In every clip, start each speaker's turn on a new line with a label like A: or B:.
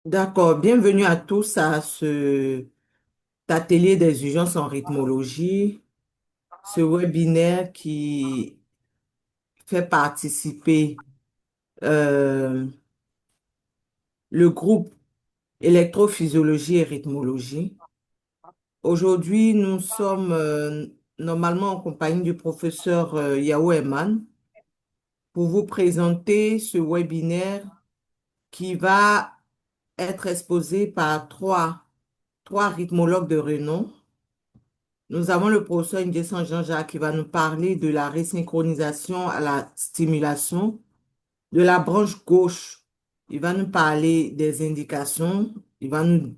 A: D'accord, bienvenue à tous à cet atelier des urgences en rythmologie, ce webinaire qui fait participer euh, le groupe électrophysiologie et rythmologie. Aujourd'hui, nous sommes normalement en compagnie du professeur Yao Eman pour vous présenter ce webinaire qui va être exposé par trois rythmologues de renom. Nous avons le professeur Nguessan Jean-Jacques qui va nous parler de la resynchronisation à la stimulation de la branche gauche. Il va nous parler des indications. Il va nous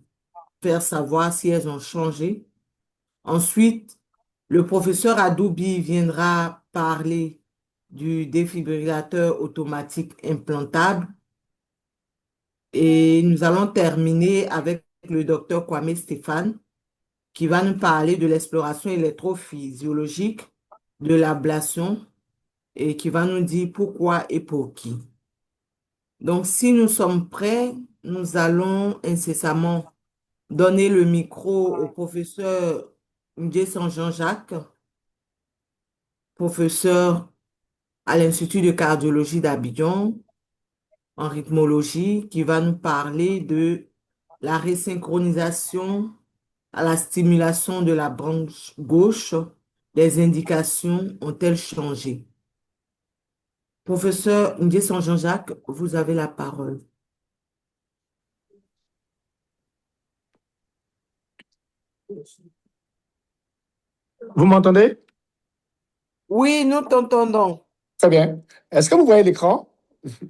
A: faire savoir si elles ont changé. Ensuite, le professeur Adoubi viendra parler du défibrillateur automatique implantable. Et nous allons terminer avec le docteur Kwame Stéphane qui va nous parler de l'exploration électrophysiologique, de l'ablation et qui va nous dire pourquoi et pour qui. Donc, si nous sommes prêts, nous allons incessamment donner le micro au professeur Nguessan Jean-Jacques, professeur à l'Institut de cardiologie d'Abidjan en rythmologie, qui va nous parler de la resynchronisation à la stimulation de la branche gauche, les indications ont-elles changé? Professeur Nguessan Jean-Jacques, vous avez la parole.
B: Vous m'entendez?
A: Oui, nous t'entendons.
B: Très bien. Est-ce que vous voyez l'écran?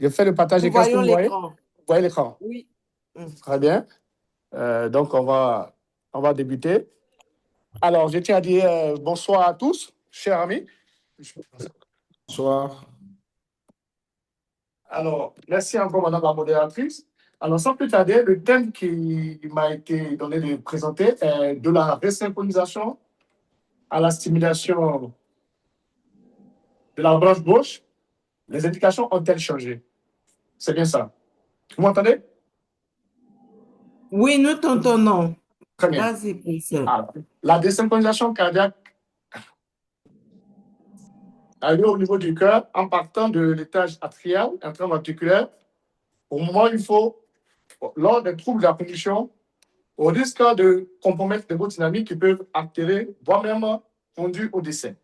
B: Je fais le partage
A: Nous
B: d'écran. Est-ce que
A: voyons
B: vous voyez?
A: l'écran.
B: Vous voyez l'écran?
A: Oui. Mm.
B: Très bien. Donc, on va débuter. Alors, je tiens à dire bonsoir à tous, chers amis. Bonsoir. Alors, merci encore, madame la modératrice. Alors, sans plus tarder, le thème qui m'a été donné de présenter est de la resynchronisation à la stimulation de la branche gauche. Les indications ont-elles changé? C'est bien ça. Vous m'entendez?
A: Oui, nous t'entendons.
B: Très bien.
A: Vas-y, professeur.
B: Alors, la désynchronisation cardiaque a lieu au niveau du cœur en partant de l'étage atrial, intraventriculaire, au moment où il faut, lors des troubles de la conduction, au risque de compromettre l'hémodynamique qui peuvent altérer, voire même conduire au décès.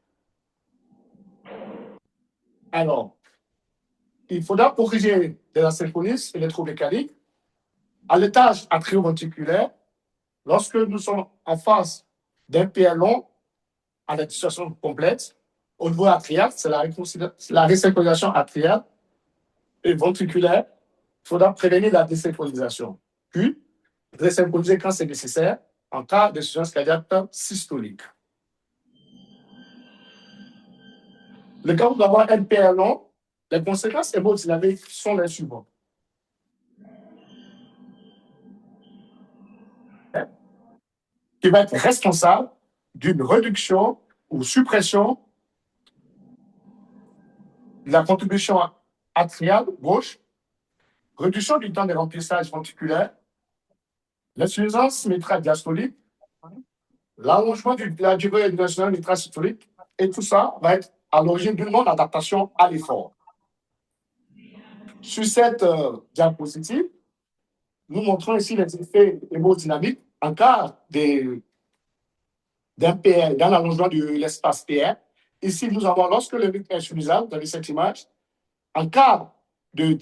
B: Alors, il faudra corriger de la synchronisme électromécanique à l'étage atrioventriculaire lorsque nous sommes en face d'un PL long à la situation complète. Au niveau atrial, c'est la resynchronisation atriale et ventriculaire. Il faudra prévenir la désynchronisation. Puis, désynchroniser quand c'est nécessaire en cas de suffisance cardiaque systolique. Le cas où nous avons un PL long, les conséquences hémodynamiques sont les suivantes. Qui va être responsable d'une réduction ou suppression de la contribution atriale gauche, réduction du temps de remplissage ventriculaire, l'insuffisance mitrale diastolique, l'allongement de la durée nationale mitrale systolique, et tout ça va être à l'origine d'une non-adaptation à l'effort. Sur cette diapositive, nous montrons ici les effets hémodynamiques en cas d'un PR, dans l'allongement de l'espace PR. Ici, nous avons, lorsque le rythme est insuffisant, dans cette image, en cas de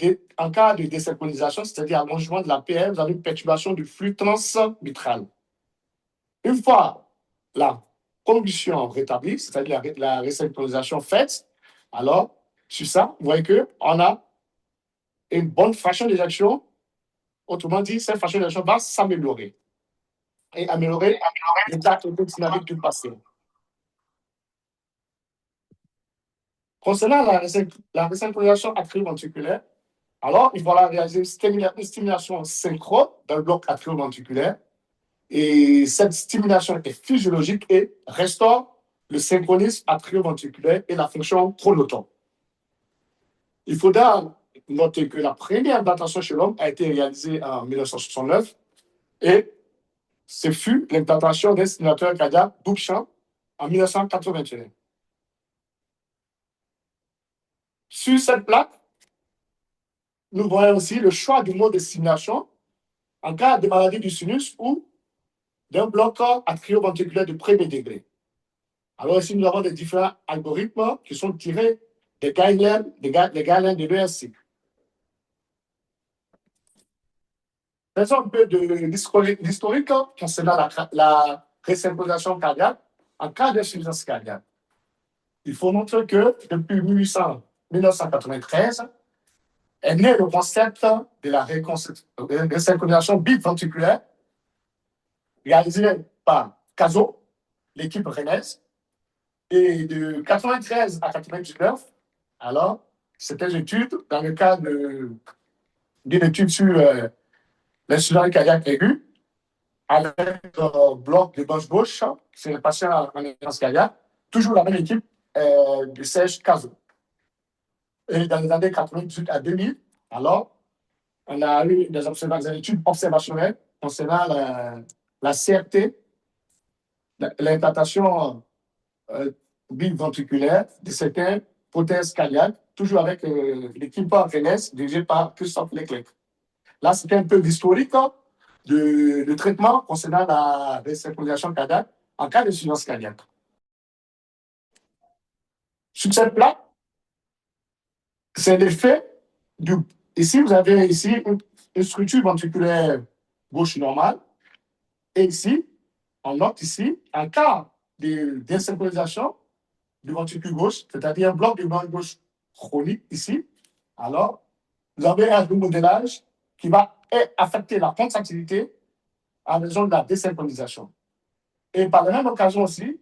B: désynchronisation, c'est-à-dire allongement de la PR, vous avez une perturbation du flux transmitral. Une fois la combustion rétablie, c'est-à-dire la resynchronisation faite, alors, sur ça, vous voyez qu'on a une bonne fraction d'éjection. Autrement dit, cette fraction d'éjection va s'améliorer et améliorer l'état dynamique du patient. Concernant la resynchronisation atrioventriculaire, alors il faudra réaliser une stimulation synchrone dans le bloc atrioventriculaire. Et cette stimulation est physiologique et restaure le synchronisme atrioventriculaire et la fonction chronoton. Il faudra noter que la première implantation chez l'homme a été réalisée en 1969 et ce fut l'implantation d'un stimulateur cardiaque double champ en 1981. Sur cette plaque, nous voyons aussi le choix du mode de stimulation en cas de maladie du sinus ou d'un bloc atrioventriculaire de premier degré. Alors ici, nous avons des différents algorithmes qui sont tirés des guidelines, de l'ESC. Faisons un peu de l'historique concernant la resynchronisation cardiaque en cas d'insuffisance cardiaque. Il faut montrer que depuis 1993 est né le concept de la resynchronisation biventriculaire réalisé par CASO, l'équipe rennaise. Et de 1993 à 1999, alors, c'était une étude dans le cadre d'une étude sur l'insuffisance cardiaque aiguë avec un bloc de gauche-gauche, c'est le patient en insuffisance cardiaque, toujours la même équipe de Serge Cazot. Et dans les années 98 à 2000, alors, on a eu des études observationnelles concernant la CRT, l'implantation biventriculaire de certaines prothèses cardiaques, toujours avec l'équipe RNS dirigée par Christophe Leclerc. Là, c'était un peu l'historique de traitement concernant la resynchronisation cardiaque en cas d'insuffisance cardiaque. Sur cette plaque, c'est l'effet du. Ici, vous avez ici une structure ventriculaire gauche normale. Et ici, on note ici, en cas de désynchronisation du ventricule gauche, c'est-à-dire un bloc du ventricule gauche chronique ici, alors vous avez un modélage qui va affecter la contractilité en raison de la désynchronisation. Et par la même occasion aussi,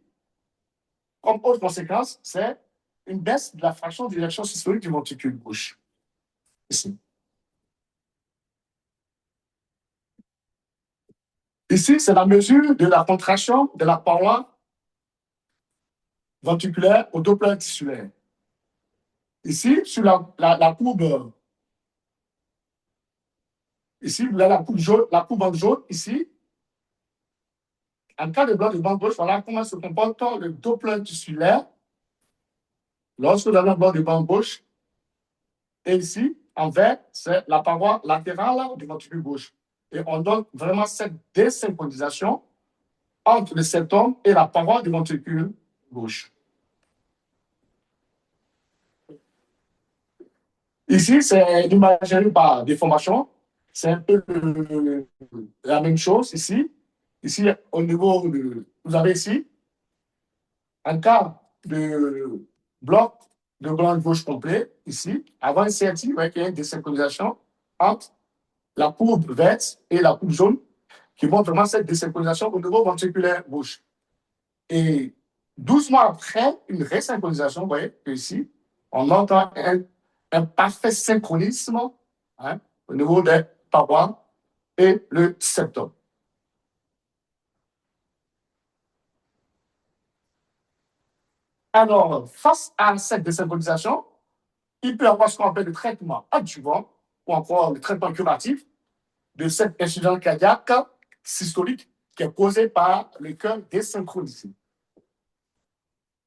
B: comme autre conséquence, c'est une baisse de la fraction d'éjection systolique du ventricule gauche. Ici. Ici, c'est la mesure de la contraction de la paroi ventriculaire au Doppler tissulaire. Ici, sur la courbe, ici, vous avez la courbe en jaune, ici. En cas de bloc de bande gauche, voilà comment se comporte le Doppler tissulaire lorsque vous avez un bloc de bande gauche. Et ici, en vert, c'est la paroi latérale du ventricule gauche. Et on donne vraiment cette désynchronisation entre le septum et la paroi du ventricule gauche. Ici, c'est l'imagerie par déformation. C'est un peu la même chose ici. Ici, au niveau de. Vous avez ici, un cas de bloc de glande gauche complet, ici, avant une CRT, vous voyez qu'il y a une désynchronisation entre la courbe verte et la courbe jaune qui montre vraiment cette désynchronisation au niveau ventriculaire gauche. Et 12 mois après une resynchronisation, vous voyez que ici, on entend un parfait synchronisme au niveau des parois et le septum. Alors, face à cette désynchronisation, il peut y avoir ce qu'on appelle le traitement adjuvant ou encore le traitement curatif de cette insuffisance cardiaque systolique qui est causée par le cœur désynchronisé.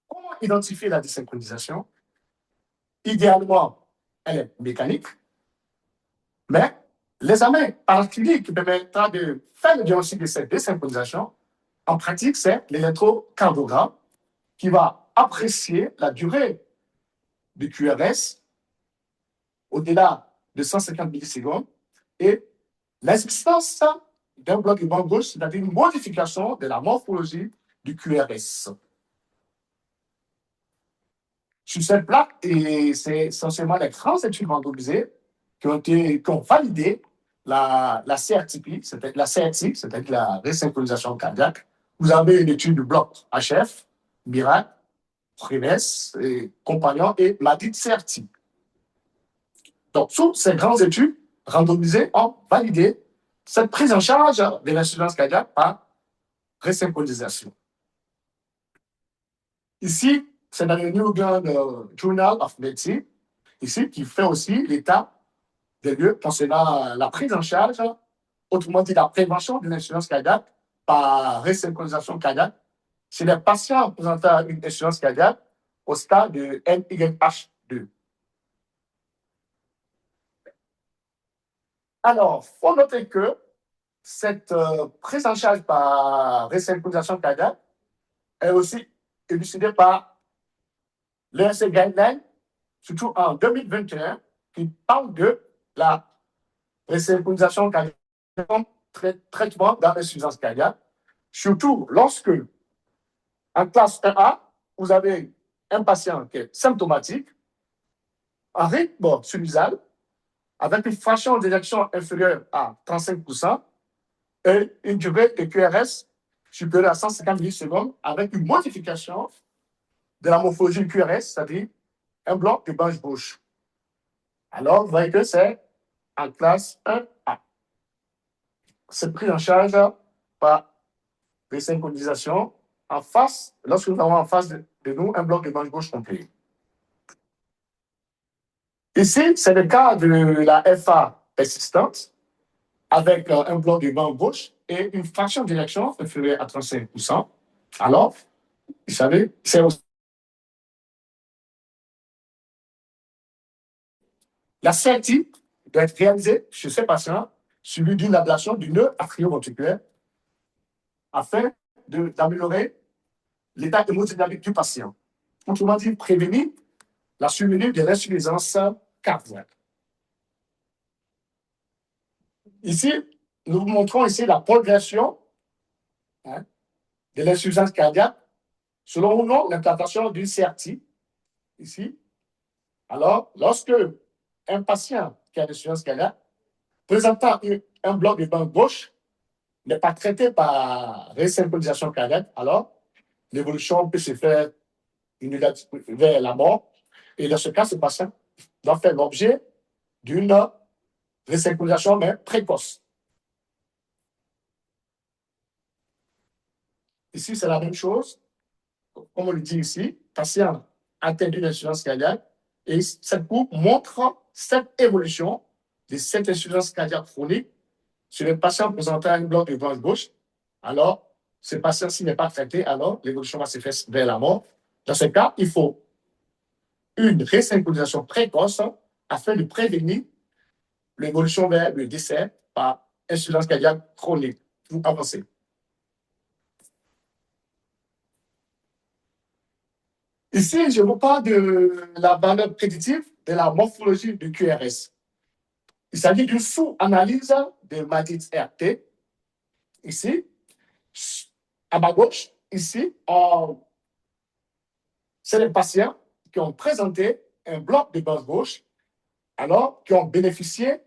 B: Comment identifier la désynchronisation? Idéalement, elle est mécanique, mais l'examen par clinique qui permettra de faire le diagnostic de cette désynchronisation, en pratique, c'est l'électrocardiogramme qui va apprécier la durée du QRS au-delà de 150 millisecondes et l'existence d'un bloc de bande gauche, c'est-à-dire une modification de la morphologie du QRS. Sur cette plaque, et c'est essentiellement les grandes études randomisées qui ont validé la CRTP, c'est-à-dire la resynchronisation cardiaque. Vous avez une étude de bloc HF, Miracle, Préves, Compagnon et la dite CRT. Donc, toutes ces grandes études randomisées ont validé cette prise en charge de l'insuffisance cardiaque par resynchronisation. Ici, c'est dans le New England Journal of Medicine, ici, qui fait aussi l'état des lieux concernant la prise en charge, autrement dit la prévention d'une insuffisance cardiaque par resynchronisation cardiaque chez les patients présentant une insuffisance cardiaque au stade de NYH2. Alors, il faut noter que cette prise en charge par resynchronisation cardiaque est aussi élucidée par l'ERC Guideline, surtout en 2021, qui parle de la resynchronisation cardiaque comme traitement dans l'insuffisance cardiaque, surtout lorsque, en classe 1A, vous avez un patient qui est symptomatique, en rythme sinusal, avec une fraction d'éjection inférieure à 35% et une durée de QRS supérieure à 150 millisecondes avec une modification de la morphologie QRS, c'est-à-dire un bloc de branche gauche. Alors, vous voyez que c'est en classe 1A. C'est pris en charge par resynchronisation en face, lorsque nous avons en face de nous un bloc de branche gauche complet. Ici, c'est le cas de la FA persistante avec un bloc de banc gauche et une fraction d'éjection inférieure à 35%. Alors, vous savez, c'est aussi la CRT doit être réalisée chez ces patients suivis d'une ablation du nœud artério-ventriculaire afin d'améliorer l'état hémodynamique du patient. Autrement dit, prévenir la survenue de l'insuffisance cardiaque. Ici, nous vous montrons ici la progression de l'insuffisance cardiaque selon ou non l'implantation d'une CRT. Ici, alors, lorsque un patient qui a une insuffisance cardiaque présentant un bloc de banc gauche n'est pas traité par resynchronisation cardiaque, alors l'évolution peut se faire vers la mort. Et dans ce cas, ce patient doit faire l'objet d'une resynchronisation, mais précoce. Ici, c'est la même chose. Comme on le dit ici, patient atteint d'une insuffisance cardiaque. Et cette courbe montre cette évolution de cette insuffisance cardiaque chronique sur les patients présentant un bloc de branche gauche. Alors, ce patient, s'il n'est pas traité, alors l'évolution va se faire vers la mort. Dans ce cas, il faut une resynchronisation précoce afin de prévenir l'évolution vers le décès par insuffisance cardiaque chronique ou avancée. Ici, je vous parle de la valeur prédictive de la morphologie du QRS. Il s'agit d'une sous-analyse de matrice RT. Ici, à ma gauche, ici, c'est les patients qui ont présenté un bloc de branche gauche, alors qui ont bénéficié,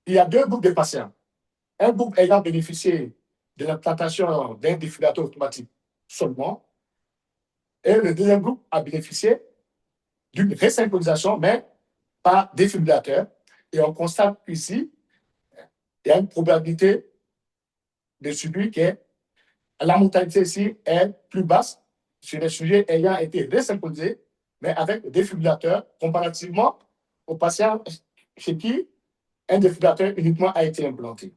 B: il y a deux groupes de patients. Un groupe ayant bénéficié de l'implantation d'un défibrillateur automatique seulement, et le deuxième groupe a bénéficié d'une resynchronisation, mais par défibrillateur. Et on constate ici, il y a une probabilité de subir que la mortalité ici est plus basse sur les sujets ayant été resynchronisés, mais avec le défibrillateur, comparativement aux patients chez qui un défibrillateur uniquement a été implanté.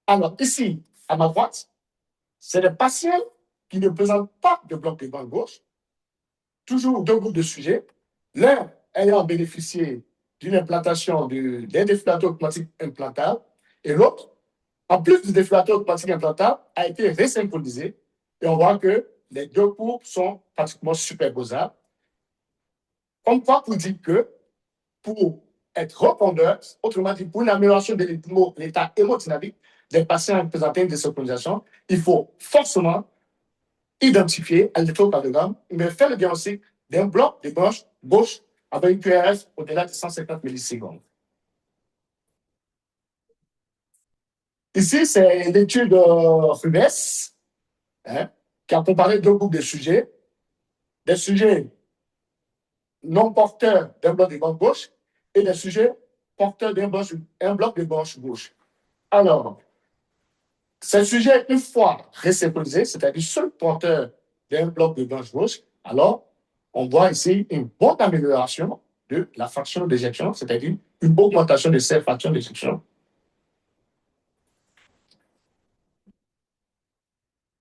B: Alors, ici, à ma droite, c'est les patients qui ne présentent pas de bloc de banc gauche, toujours deux groupes de sujets, l'un ayant bénéficié d'une implantation d'un défibrillateur automatique implantable et l'autre, en plus du défibrillateur automatique implantable, a été resynchronisé et on voit que les deux courbes sont pratiquement superposables. Comme quoi, pour dire que pour être répondeur, autrement dit, pour une amélioration de l'état hémodynamique des patients présentant une désynchronisation, il faut forcément identifier à l'électrocardiogramme, mais faire le diagnostic d'un bloc de branche gauche avec une QRS au-delà de 150 millisecondes. Ici, c'est l'étude Rubes qui a comparé deux groupes de sujets, des sujets non porteurs d'un bloc de branche gauche et des sujets porteurs d'un bloc de branche gauche. Alors, ces sujets, une fois resynchronisés, c'est-à-dire seuls porteurs d'un bloc de branche gauche, alors on voit ici une bonne amélioration de la fraction d'éjection, c'est-à-dire une augmentation de ces fractions d'éjection.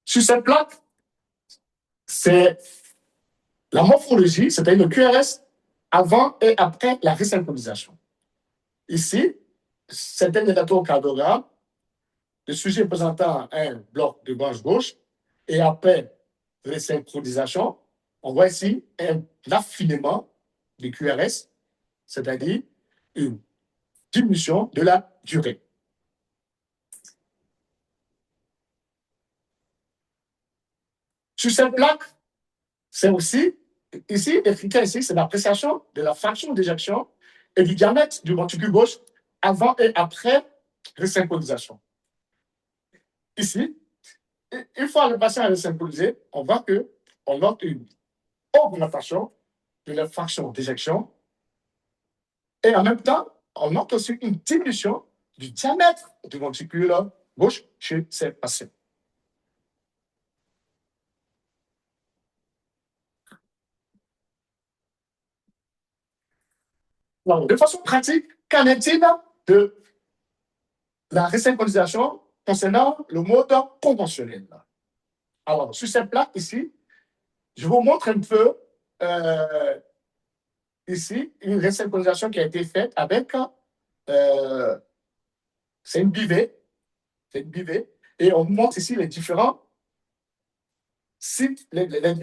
B: Sur cette plaque, c'est la morphologie, c'est-à-dire le QRS avant et après la resynchronisation. Ici, c'est un électrocardiogramme de sujet présentant un bloc de branche gauche et après resynchronisation, on voit ici un affinement du QRS, c'est-à-dire une diminution de la durée. Sur cette plaque, c'est aussi, ici, les critères ici, c'est l'appréciation de la fraction d'éjection et du diamètre du ventricule gauche avant et après resynchronisation. Ici, une fois le patient est synchronisé, on voit qu'on note une augmentation de la fraction d'éjection et en même temps, on note aussi une diminution du diamètre du ventricule gauche chez ces patients. Alors, de façon pratique, qu'en est-il de la resynchronisation concernant le mode conventionnel? Alors, sur cette plaque ici, je vous montre un peu ici une resynchronisation qui a été faite avec, c'est une bivée, et on montre ici les différents sites, la veine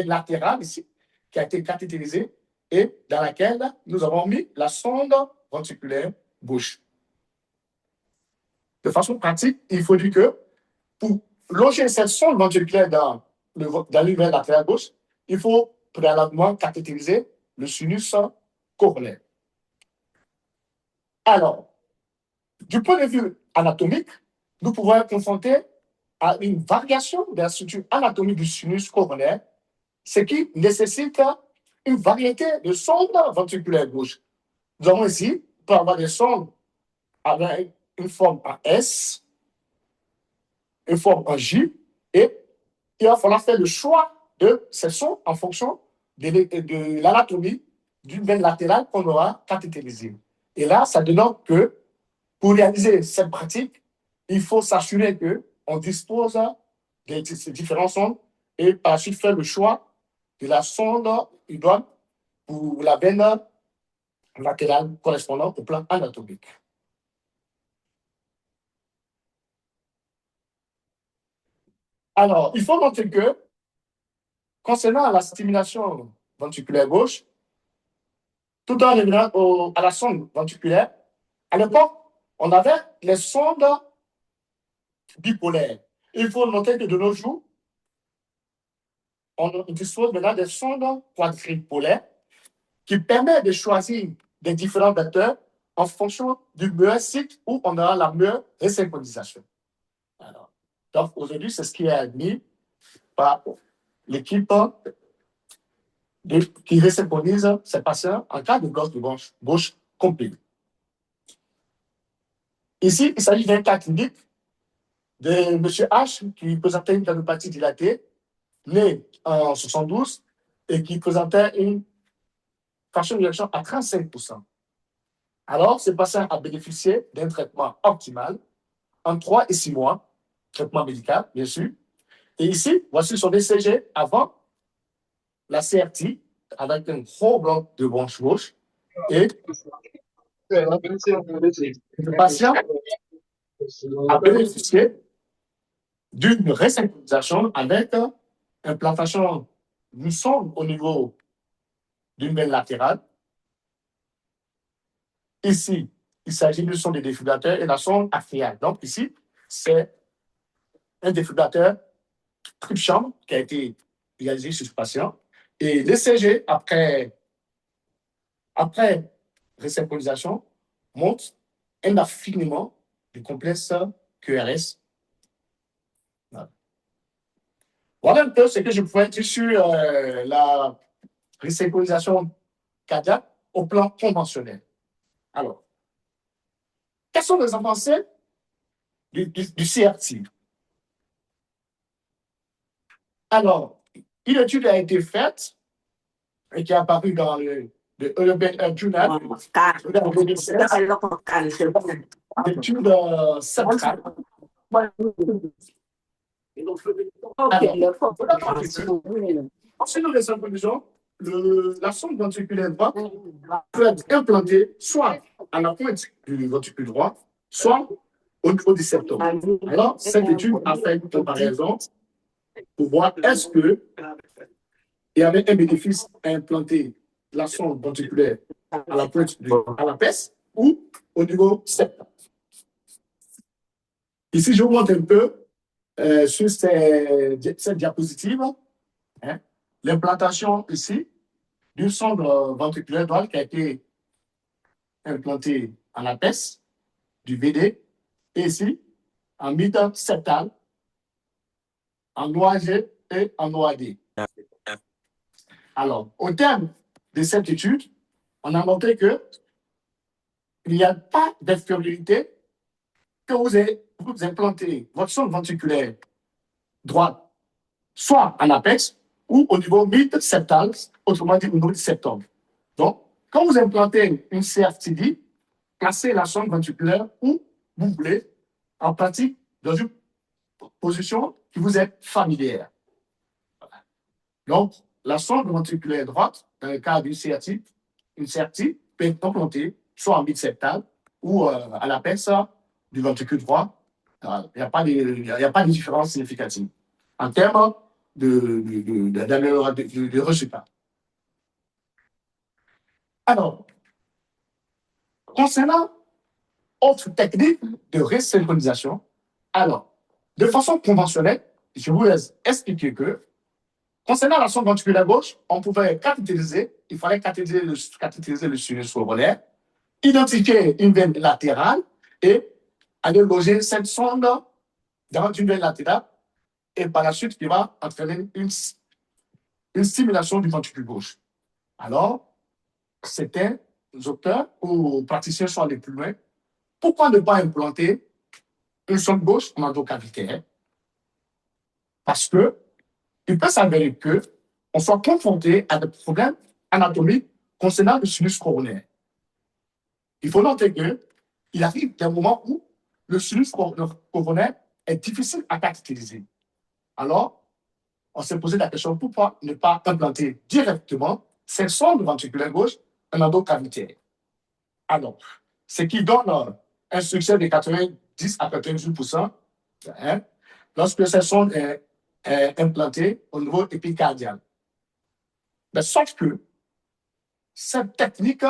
B: latérale ici, qui a été cathétérisée et dans laquelle nous avons mis la sonde ventriculaire gauche. De façon pratique, il faut dire que pour loger cette sonde ventriculaire dans l'univers latéral gauche, il faut préalablement cathétériser le sinus coronaire. Alors, du point de vue anatomique, nous pouvons être confrontés à une variation de la structure anatomique du sinus coronaire, ce qui nécessite une variété de sondes ventriculaires gauche. Nous avons ici, on peut avoir des sondes avec une forme en S, une forme en J, et il va falloir faire le choix de ces sondes en fonction de l'anatomie d'une veine latérale qu'on aura cathétérisée. Et là, ça dénote que pour réaliser cette pratique, il faut s'assurer qu'on dispose de ces différentes sondes et par la suite faire le choix de la sonde idoine pour la veine latérale correspondant au plan anatomique. Alors, il faut noter que concernant la stimulation ventriculaire gauche, tout en revenant à la sonde ventriculaire, à l'époque, on avait les sondes bipolaires. Il faut noter que de nos jours, on dispose maintenant des sondes quadripolaires qui permettent de choisir des différents vecteurs en fonction du meilleur site où on aura la meilleure resynchronisation. Donc, aujourd'hui, c'est ce qui est admis par l'équipe qui resynchronise ces patients en cas de bloc de branche gauche complet. Ici, il s'agit d'un cas clinique de M. H qui présentait une cardiopathie dilatée, né en 72 et qui présentait une fraction d'éjection à 35%. Alors, ce patient a bénéficié d'un traitement optimal en 3 et 6 mois, traitement médical, bien sûr. Et ici, voici son ECG avant la CRT avec un gros bloc de branche gauche. Et le patient a bénéficié d'une resynchronisation avec implantation d'une sonde au niveau d'une veine latérale. Ici, il s'agit d'une sonde de défibrillateur et la sonde atriale. Donc ici, c'est un défibrillateur triple chambre qui a été réalisé sur ce patient. Et l'ECG, après resynchronisation, montre un affinement du complexe QRS. Voilà un peu ce que je pouvais dire sur la resynchronisation cardiaque au plan conventionnel. Alors, quelles sont les avancées du CRT? Alors, une étude a été faite et qui est apparue dans le de European Journal de 2016, l'étude centrale. Selon les conclusions, la sonde ventriculaire droite peut être implantée soit à la pointe du ventricule droit, soit au niveau du septum. Alors, cette étude a fait une comparaison pour voir est-ce qu'il y avait un bénéfice à implanter la sonde ventriculaire à la pointe à la peste ou au niveau septum. Ici, je vous montre un peu sur cette diapositive hein, l'implantation ici d'une sonde ventriculaire droite qui a été implantée à la peste du VD et ici en mid septal, en OAG et en OAD. Alors, au terme de cette étude, on a montré qu'il n'y a pas d'infériorité que vous implantez votre sonde ventriculaire droite, soit en apex ou au niveau mid-septal, autrement dit au niveau du septum. Donc, quand vous implantez une CRTD, placez la sonde ventriculaire où vous voulez, en pratique, dans une position qui vous est familière. Donc, la sonde ventriculaire droite, dans le cas d'une CRT, une CRT peut être implantée soit en mid-septal ou à l'apex du ventricule droit. Il n'y a pas de différence significative en termes de résultats. Alors, concernant autre technique de resynchronisation, alors, de façon conventionnelle, je vous laisse expliquer que concernant la sonde ventriculaire gauche, on pouvait cathétériser, il fallait cathétériser le sinus coronaire, identifier une veine latérale et aller loger cette sonde dans une veine latérale et par la suite, il va entraîner une stimulation du ventricule gauche. Alors, certains auteurs ou praticiens sont allés plus loin. Pourquoi ne pas implanter une sonde gauche en endocavitaire? Parce que il peut s'avérer qu'on soit confronté à des problèmes anatomiques concernant le sinus coronaire. Il faut noter qu'il arrive des moments où le sinus coronaire est difficile à cathétériser. Alors, on s'est posé la question pourquoi ne pas implanter directement cette sonde ventriculaire gauche en endocavitaire. Alors, ce qui donne un succès de 90 à 98% hein, lorsque cette sonde est implantée au niveau épicardial. Mais sauf que cette technique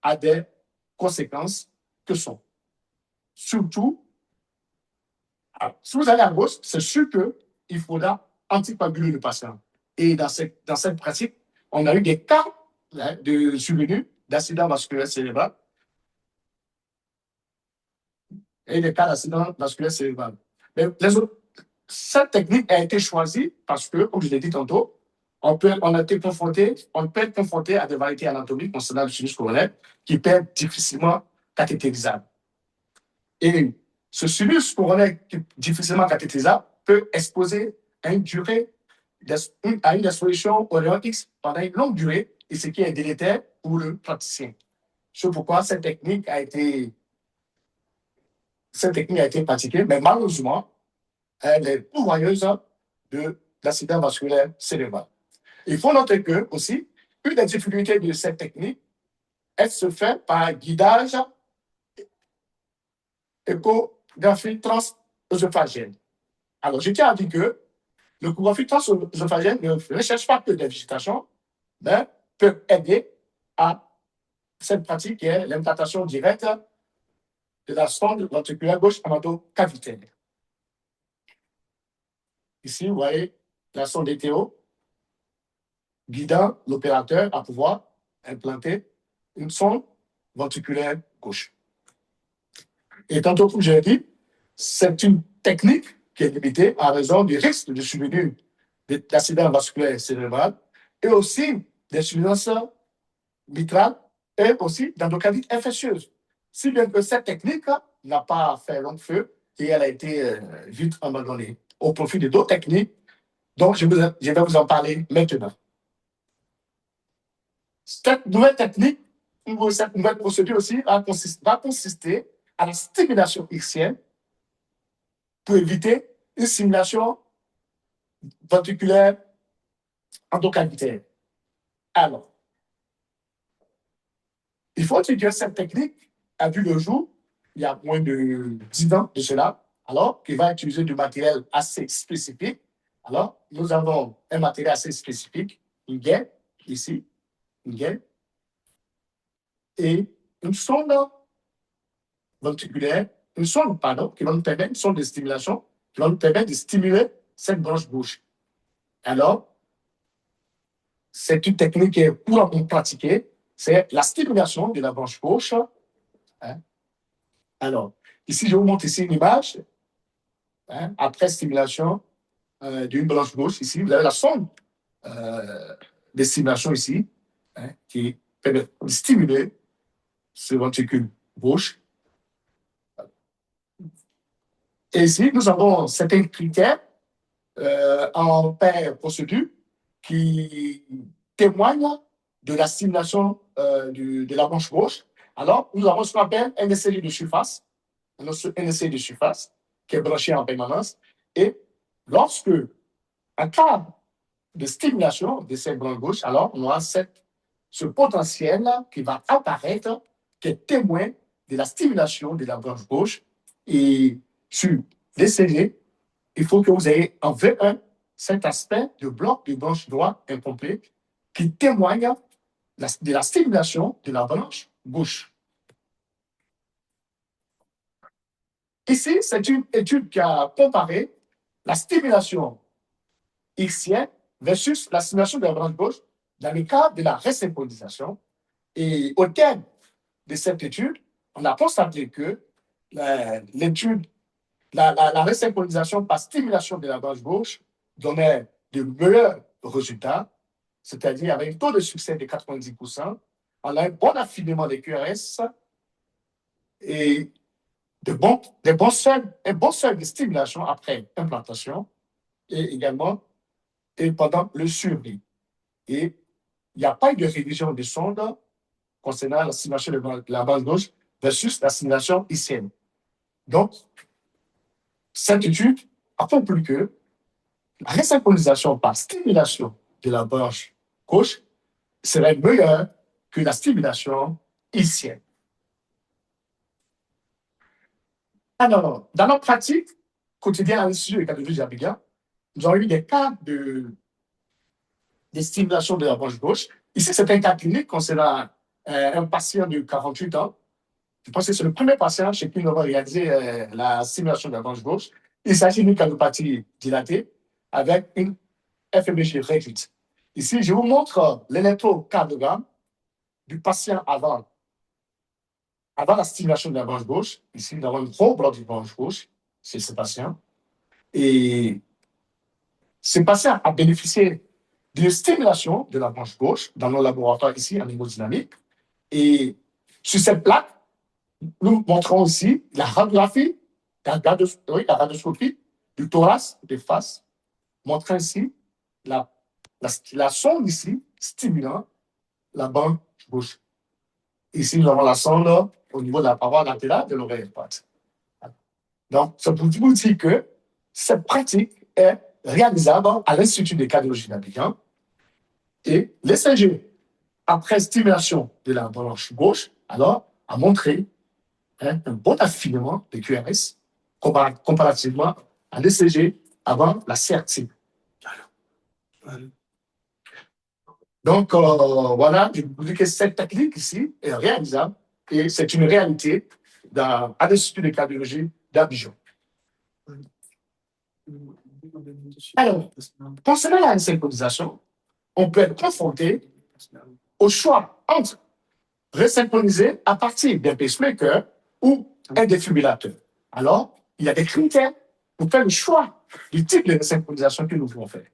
B: a des conséquences que sont surtout, si vous allez à gauche, c'est sûr qu'il faudra anticoaguler le patient. Et dans cette pratique, on a eu des cas de survenue d'accident vasculaire cérébral et des cas d'accident vasculaire cérébral. Mais cette technique a été choisie parce que, comme je l'ai dit tantôt, on peut être confronté à des variétés anatomiques concernant le sinus coronaire qui peuvent être difficilement cathétérisables. Et ce sinus coronaire difficilement cathétérisable peut exposer à une exposition au rayon X pendant une longue durée, et ce qui est délétère pour le praticien. C'est pourquoi cette technique a été pratiquée, mais malheureusement, elle est pourvoyeuse de l'accident vasculaire cérébral. Il faut noter que, aussi, une des difficultés de cette technique, elle se fait par guidage échographie transœsophagène. Alors, je tiens à dire que l'échographie transœsophagène ne recherche pas que des végétations, mais peut aider à cette pratique qui est l'implantation directe de la sonde ventriculaire gauche en endocavitaire. Ici, vous voyez la sonde DTO guidant l'opérateur à pouvoir implanter une sonde ventriculaire gauche. Et tantôt, comme je l'ai dit, c'est une technique qui est limitée en raison du risque de survenue d'accident vasculaire cérébral et aussi d'insuffisance mitrale et aussi d'endocardite infectieuse. Si bien que cette technique n'a pas fait long feu et elle a été vite abandonnée au profit de d'autres techniques dont je vais vous en parler maintenant. Cette nouvelle technique, cette nouvelle procédure aussi va consister à la stimulation hertzienne pour éviter une stimulation ventriculaire endocavitaire. Alors, il faut dire que cette technique a vu le jour il y a moins de 10 ans de cela, alors qu'il va utiliser du matériel assez spécifique. Alors, nous avons un matériel assez spécifique, une gaine, ici, une gaine, et une sonde ventriculaire, une sonde, pardon, qui va nous permettre, une sonde de stimulation, qui va nous permettre de stimuler cette branche gauche. Alors, c'est une technique qui est couramment pratiquée, c'est la stimulation de la branche gauche. Hein. Alors, ici, je vous montre ici une image, hein, après stimulation d'une branche gauche. Ici, vous avez la sonde de stimulation ici, hein, qui permet de stimuler ce ventricule gauche. Et ici, nous avons certains critères en paire procédure qui témoignent de la stimulation de la branche gauche. Alors, nous avons ce qu'on appelle un ECG de surface, un ECG de surface qui est branché en permanence. Et lorsque, en cas de stimulation de cette branche gauche, alors on aura ce potentiel qui va apparaître, qui est témoin de la stimulation de la branche gauche. Et sur l'ECG, il faut que vous ayez en V1 cet aspect de bloc de branche droite incomplet qui témoigne de la stimulation de la branche gauche. Ici, c'est une étude qui a comparé la stimulation hertzienne versus la stimulation de la branche gauche dans le cas de la resynchronisation. Et au terme de cette étude, on a constaté que l'étude, la resynchronisation par stimulation de la branche gauche donnait de meilleurs résultats, c'est-à-dire avec un taux de succès de 90%, on a un bon affinement des QRS et un bon seuil de stimulation après implantation et également et pendant le survie. Et il n'y a pas eu de révision des sondes concernant la stimulation de la bande gauche versus la stimulation hertzienne. Donc, cette étude a conclu que la resynchronisation par stimulation de la branche gauche serait meilleure que la stimulation hertzienne. Alors, dans notre pratique quotidienne à l'Institut de cardiologie d'Abidjan, nous avons eu des cas de stimulation de la branche gauche. Ici, c'est un cas clinique concernant un patient de 48 ans. Je pense que c'est le premier patient chez qui nous avons réalisé la stimulation de la branche gauche. Il s'agit d'une cardiopathie dilatée avec une FMG réduite. Ici, je vous montre l'électrocardiogramme du patient avant la stimulation de la branche gauche. Ici, nous avons un gros bloc de branche gauche chez ce patient. Et ce patient a bénéficié d'une stimulation de la branche gauche dans nos laboratoires ici en hémodynamique. Et sur cette plaque, nous montrons aussi la radiographie, la radioscopie du thorax de face, montrant ici la sonde ici stimulant la branche gauche. Ici, nous avons la sonde au niveau de la paroi latérale de l'oreille droite. Donc, c'est pour vous dire que cette pratique est réalisable à l'Institut de cardiologie d'Abidjan et l'ECG, après stimulation de la branche gauche, alors, a montré un bon affinement de QRS comparativement à l'ECG avant la CRT. Donc, voilà, je vous dis que cette technique ici est réalisable et c'est une réalité à l'Institut de cardiologie d'Abidjan. Alors, concernant la synchronisation, on peut être confronté au choix entre resynchroniser à partir d'un pacemaker ou un défibrillateur. Alors, il y a des critères pour faire le choix du type de resynchronisation que nous voulons faire.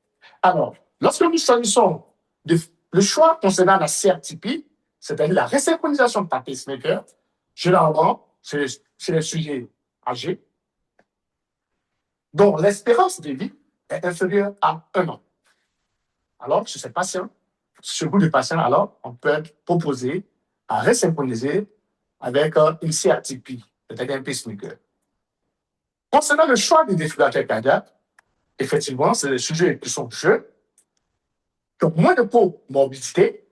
B: Alors, lorsque nous choisissons le choix concernant la CRTP, c'est-à-dire la resynchronisation par pacemaker, généralement, c'est les sujets âgés dont l'espérance de vie est inférieure à 1 an. Alors, chez ces patients, ce groupe de patients, alors, on peut être proposé à resynchroniser avec une CRTP, c'est-à-dire un pacemaker. Concernant le choix des défibrillateurs cardiaques, effectivement, c'est des sujets qui sont jeunes, qui ont moins de comorbidité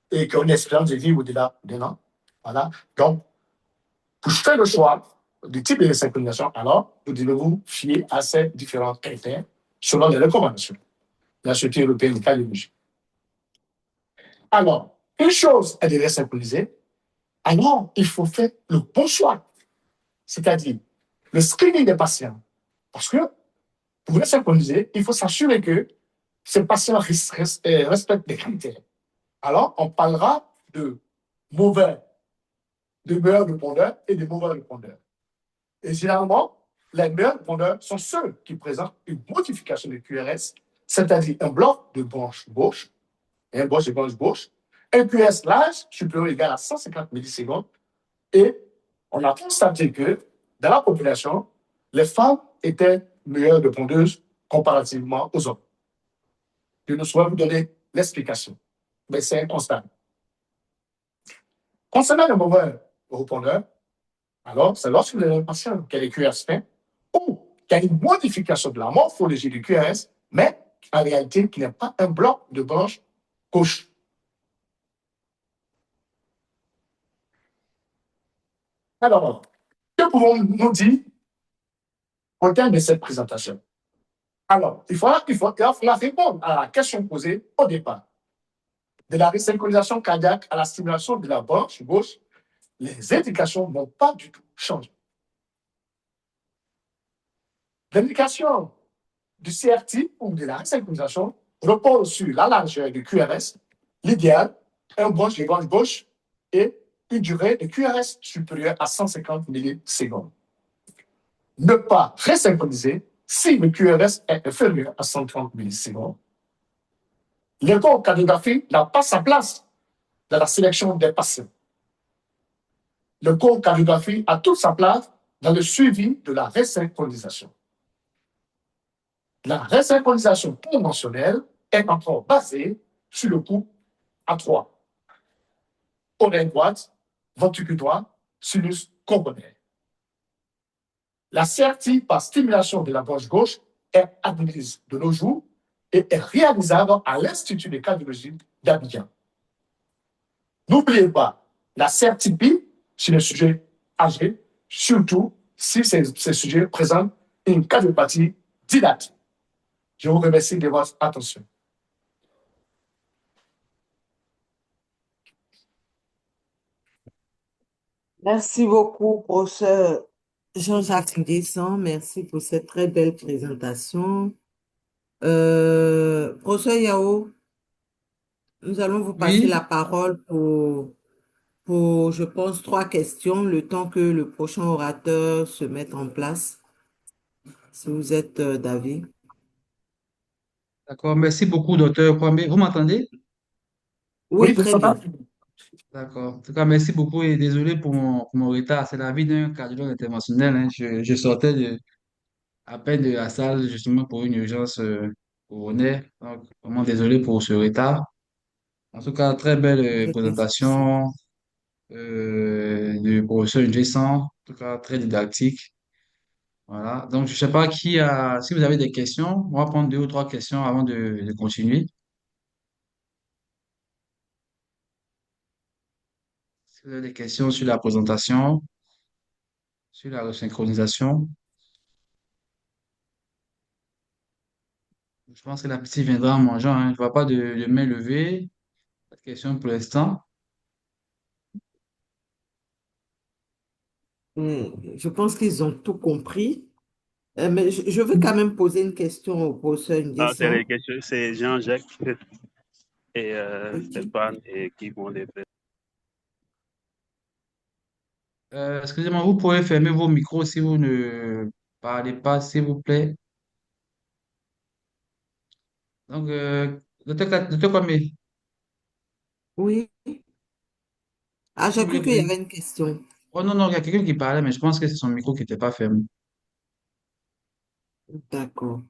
B: et qui ont une espérance de vie au-delà d'un an. Voilà. Donc, pour faire le choix du type de synchronisation, alors, vous devez vous fier à ces différents critères selon les recommandations de la Société européenne de cardiologie. Alors, une chose est de les synchroniser, alors il faut faire le bon choix, c'est-à-dire le screening des patients. Parce que pour les synchroniser, il faut s'assurer que ces patients respectent des critères. Alors, on parlera de mauvais, de meilleurs répondeurs et de mauvais répondeurs. Et généralement, les meilleurs répondeurs sont ceux qui présentent une modification de QRS, c'est-à-dire un bloc de branche gauche et un bloc de branche gauche, un QRS large supérieur ou égal à 150 millisecondes. Et on a constaté que dans la population, les femmes étaient meilleures répondeuses comparativement aux hommes. Je ne saurais vous donner l'explication, mais c'est un constat. Concernant le mauvais répondeur, alors c'est lorsque vous avez un patient qui a des QRS fins ou qui a une modification de la morphologie du QRS, mais en réalité qui n'est pas un bloc de branche gauche. Alors, que pouvons-nous dire en termes de cette présentation? Alors, il faudra répondre à la question posée au départ. De la resynchronisation cardiaque à la stimulation de la branche gauche, les indications n'ont pas du tout changé. L'indication du CRT ou de la resynchronisation repose sur la largeur du QRS, l'idéal, un branche de branche gauche et une durée de QRS supérieure à 150 millisecondes. Ne pas resynchroniser si le QRS est inférieur à 130 millisecondes. L'échocardiographie n'a pas sa place dans la sélection des patients. L'échocardiographie a toute sa place dans le suivi de la resynchronisation. La resynchronisation conventionnelle est encore basée sur le couple A3. Oreille droite, ventricule droit, sinus coronaire. La CRT par stimulation de la branche gauche est admise de nos jours et est réalisable à l'Institut de cardiologie d'Abidjan. N'oubliez pas, la CRTP chez les sujets âgés, surtout si ces sujets présentent une cardiopathie dilatée. Je vous remercie de votre attention.
A: Merci beaucoup, professeur Jean-Jacques Nguessan. Merci pour cette très belle présentation. Professeur Yao, nous allons vous passer
C: Oui,
A: la parole je pense, 3 questions, le temps que le prochain orateur se mette en place, si vous êtes d'avis.
C: d'accord. Merci beaucoup, docteur Kwame. Vous m'entendez?
A: Oui,
B: Oui, je
A: très bien.
C: D'accord. En tout cas, merci beaucoup et désolé pour mon retard. C'est la vie d'un cardiologue interventionnel, hein. Je sortais à peine de la salle justement pour une urgence coronaire. Donc, vraiment désolé pour ce retard. En tout cas, très belle
A: Aucun souci.
C: présentation du professeur Nguessan. En tout cas, très didactique. Voilà. Donc, je ne sais pas si vous avez des questions, on va prendre 2 ou 3 questions avant de continuer. Si vous avez des questions sur la présentation, sur la resynchronisation, je pense que la petite viendra en mangeant, hein. Je ne vois pas de main levée. Pas de questions pour l'instant.
A: Je pense qu'ils ont tout compris. Mais je veux quand même poser une question au professeur
D: Non, c'est les
A: Nguessan.
D: questions, c'est Jean-Jacques et
A: Ok.
D: Stéphane et qui vont les faire.
C: Excusez-moi, vous pouvez fermer vos micros si vous ne parlez pas, s'il vous plaît. Donc, docteur Kwame,
A: Oui. Ah,
C: si
A: j'ai
C: vous voulez
A: cru qu'il y
C: poser.
A: avait une question.
C: Oh non, non, il y a quelqu'un qui parlait, mais je pense que c'est son micro qui n'était pas fermé.
A: D'accord.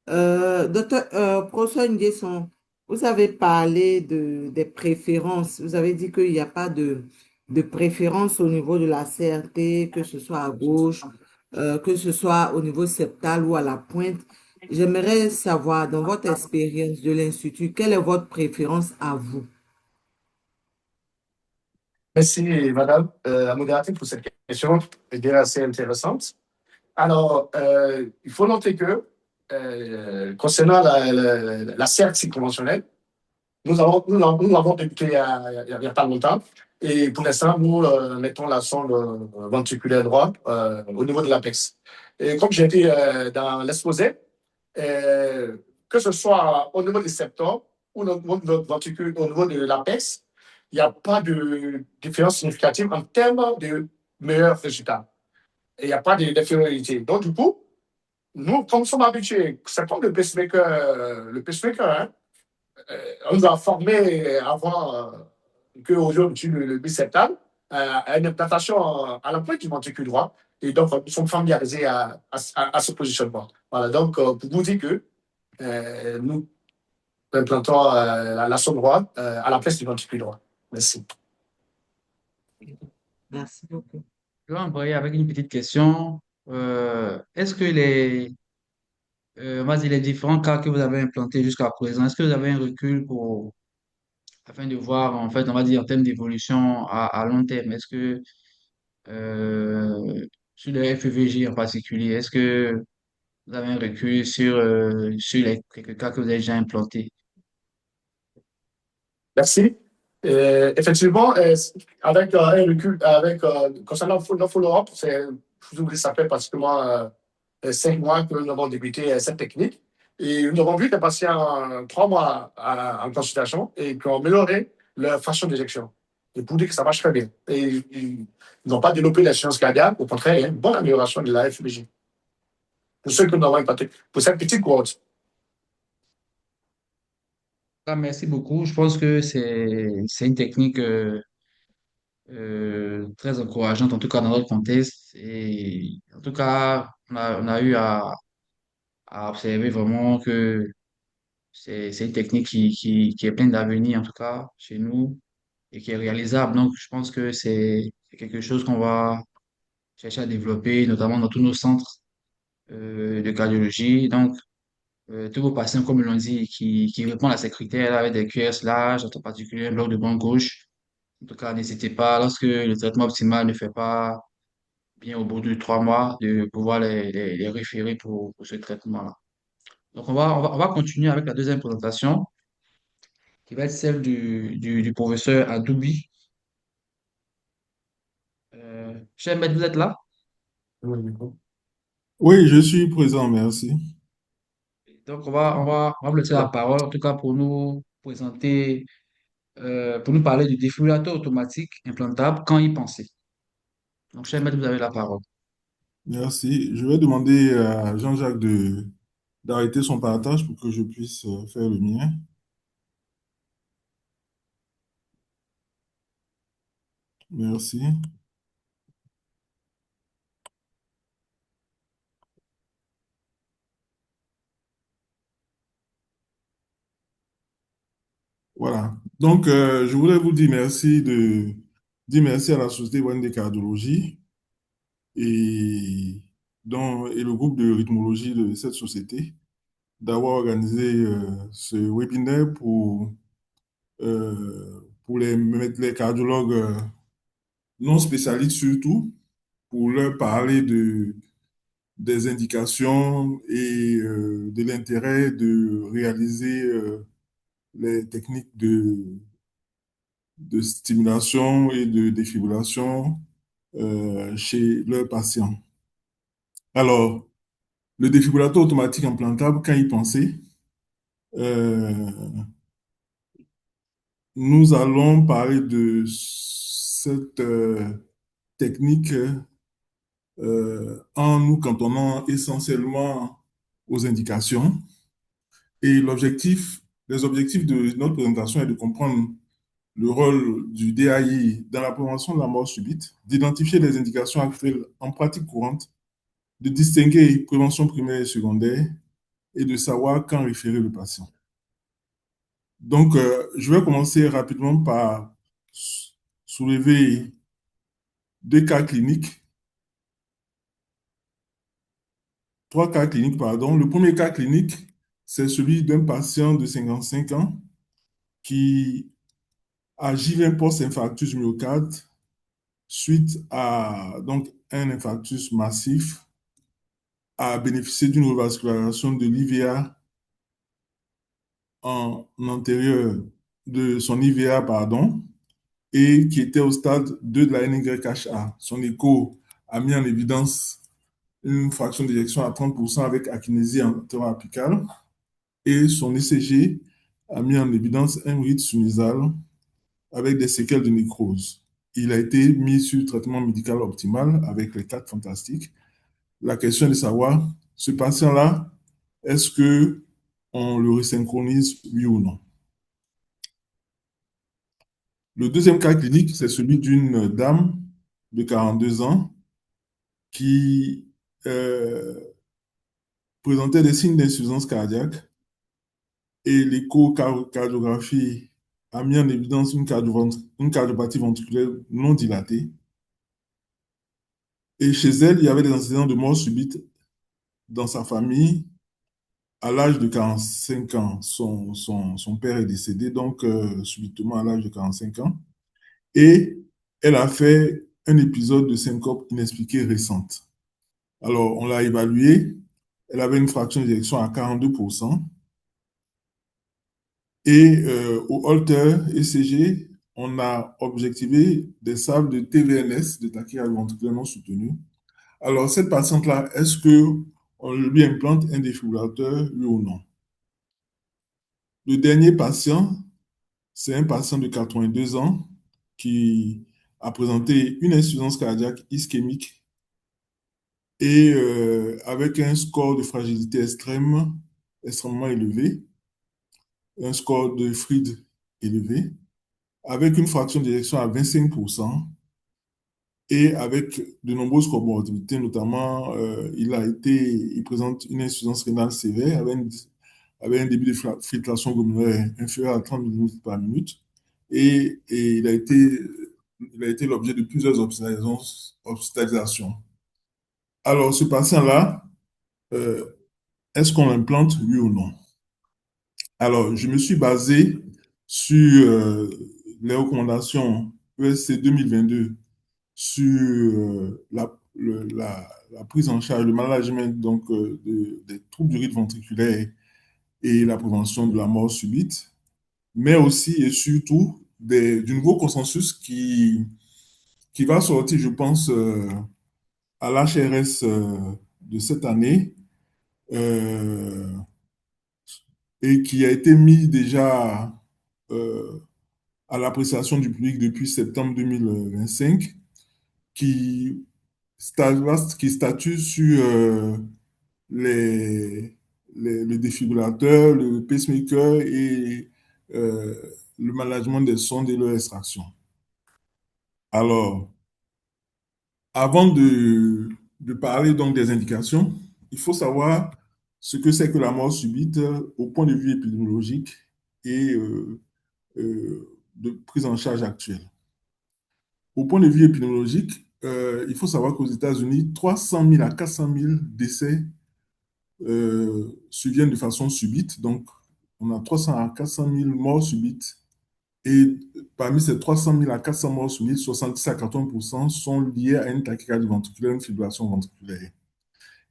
A: Professeur Nguessan, Vous avez parlé des préférences. Vous avez dit qu'il n'y a pas de préférence au niveau de la CRT, que ce soit à gauche, que ce soit au niveau septal ou à la pointe. J'aimerais savoir, dans votre expérience de l'Institut, quelle est votre préférence à vous?
B: Merci, Madame la modératrice, pour cette question, je dirais assez intéressante. Alors, il faut noter que concernant la CRT conventionnelle, nous l'avons débuté il y a pas longtemps. Et pour l'instant, nous mettons la sonde ventriculaire droite au niveau de l'apex. Et comme j'ai dit dans l'exposé, euh, que ce soit au niveau des septums ou au niveau de notre ventricule, au niveau de l'apex, il n'y a pas de différence significative en termes de meilleurs résultats. Et il n'y a pas d'infériorité. Donc, du coup, nous, comme nous sommes habitués, c'est comme le pacemaker, hein, on nous a formés avant qu'aujourd'hui le biceptal à une implantation à la pointe du ventricule droit. Et donc, nous sommes familiarisés à ce positionnement. Voilà, donc, pour vous dire que nous implantons la sonde droite à la place du ventricule droit. Merci.
A: Merci beaucoup.
C: Je vais embrayer avec une petite question. Est-ce que on va dire les différents cas que vous avez implantés jusqu'à présent, est-ce que vous avez un recul afin de voir, en fait, on va dire en termes d'évolution à long terme, est-ce que euh, sur le FEVJ en particulier, est-ce que vous avez un recul sur les quelques cas que vous avez déjà implantés?
B: Merci. Effectivement, avec un recul, concernant le follow-up, ça fait pratiquement 5 mois que nous avons débuté cette technique. Et nous avons vu des patients 3 mois en consultation et qui ont amélioré leur façon d'éjection. Et pour dire que ça marche très bien. Et ils n'ont pas développé l'insuffisance cardiaque, au contraire, il y a une bonne amélioration de la FBG. Pour ceux que nous avons implanté, pour cette petite cohorte.
C: Ah, merci beaucoup. Je pense que c'est une technique très encourageante, en tout cas dans notre contexte. Et en tout cas, on a eu à observer vraiment que c'est une technique qui est pleine d'avenir, en tout cas, chez nous, et qui est réalisable. Donc, je pense que c'est quelque chose qu'on va chercher à développer, notamment dans tous nos centres de cardiologie. Donc, tous vos patients, comme ils l'ont dit, qui répondent à ces critères avec des QRS larges, en particulier un bloc de banc gauche. En tout cas, n'hésitez pas, lorsque le traitement optimal ne fait pas bien au bout de 3 mois, de pouvoir les référer pour ce traitement-là. Donc, on va continuer avec la deuxième présentation, qui va être celle du professeur Adoubi. Cher maître, vous êtes là?
E: Oui, je suis présent, merci.
C: Donc, on va vous laisser la parole, en tout cas pour nous présenter, pour nous parler du défibrillateur automatique implantable, quand y penser. Donc, cher maître, vous avez la parole.
E: Merci. Je vais demander à Jean-Jacques d'arrêter son partage pour que je puisse faire le mien. Merci. Voilà. Donc, je voulais vous dire merci à la Société ivoirienne de cardiologie et, et le groupe de rythmologie de cette société d'avoir organisé ce webinaire pour les cardiologues non spécialistes surtout, pour leur parler des indications et de l'intérêt de réaliser les techniques de stimulation et de défibrillation chez leurs patients. Alors, le défibrillateur automatique implantable, quand y penser, euh, nous allons parler de cette technique en nous cantonnant essentiellement aux indications. Et les objectifs de notre présentation est de comprendre le rôle du DAI dans la prévention de la mort subite, d'identifier les indications actuelles en pratique courante, de distinguer prévention primaire et secondaire et de savoir quand référer le patient. Donc, je vais commencer rapidement par soulever deux cas cliniques, trois cas cliniques, pardon. Le premier cas clinique, c'est celui d'un patient de 55 ans qui a J20 post-infarctus myocarde suite à donc, un infarctus massif, a bénéficié d'une revascularisation de l'IVA en antérieur de son IVA, pardon, et qui était au stade 2 de la NYHA. Son écho a mis en évidence une fraction d'éjection à 30% avec akinésie antéro-apicale et son ECG a mis en évidence un rite sinusal avec des séquelles de nécrose. Il a été mis sur traitement médical optimal avec les 4 fantastiques. La question est de savoir, ce patient-là, est-ce que on le resynchronise, oui ou non? Le deuxième cas clinique, c'est celui d'une dame de 42 ans qui présentait des signes d'insuffisance cardiaque et l'échocardiographie a mis en évidence une cardiopathie ventriculaire non dilatée. Et chez elle, il y avait des antécédents de mort subite dans sa famille. À l'âge de 45 ans, son père est décédé, donc subitement à l'âge de 45 ans. Et elle a fait un épisode de syncope inexpliquée récente. Alors, on l'a évaluée. Elle avait une fraction d'éjection à 42%. Et au Holter ECG, on a objectivé des salves de TVNS, de tachycardie ventriculaire non soutenue. Alors, cette patiente-là, est-ce qu'on lui implante un défibrillateur, oui ou non? Le dernier patient, c'est un patient de 82 ans qui a présenté une insuffisance cardiaque ischémique et avec un score de fragilité extrêmement élevé, un score de Fried élevé, avec une fraction d'éjection à 25% et avec de nombreuses comorbidités, notamment il présente une insuffisance rénale sévère avec un débit de filtration glomérular inférieur à 30 millilitres par minute et il a été l'objet de plusieurs hospitalisations. Alors, ce patient-là, euh, est-ce qu'on l'implante, oui ou non? Alors, je me suis basé sur les recommandations ESC 2022 sur la prise en charge, le management donc, des troubles du rythme ventriculaire et la prévention de la mort subite, mais aussi et surtout du nouveau consensus qui va sortir, je pense, à l'HRS de cette année euh, et qui a été mis déjà euh, à l'appréciation du public depuis septembre 2025, qui, qui statue sur les, le défibrillateur, le pacemaker et euh, le management des sondes et leur extraction. Alors, avant de parler donc des indications, il faut savoir ce que c'est que la mort subite au point de vue épidémiologique et de prise en charge actuelle. Au point de vue épidémiologique, il faut savoir qu'aux États-Unis, 300 000 à 400 000 décès surviennent de façon subite. Donc, on a 300 à 400 000 morts subites. Et parmi ces 300 000 à 400 morts subites, 70 à 80% sont liés à une tachycardie ventriculaire, une fibrillation ventriculaire.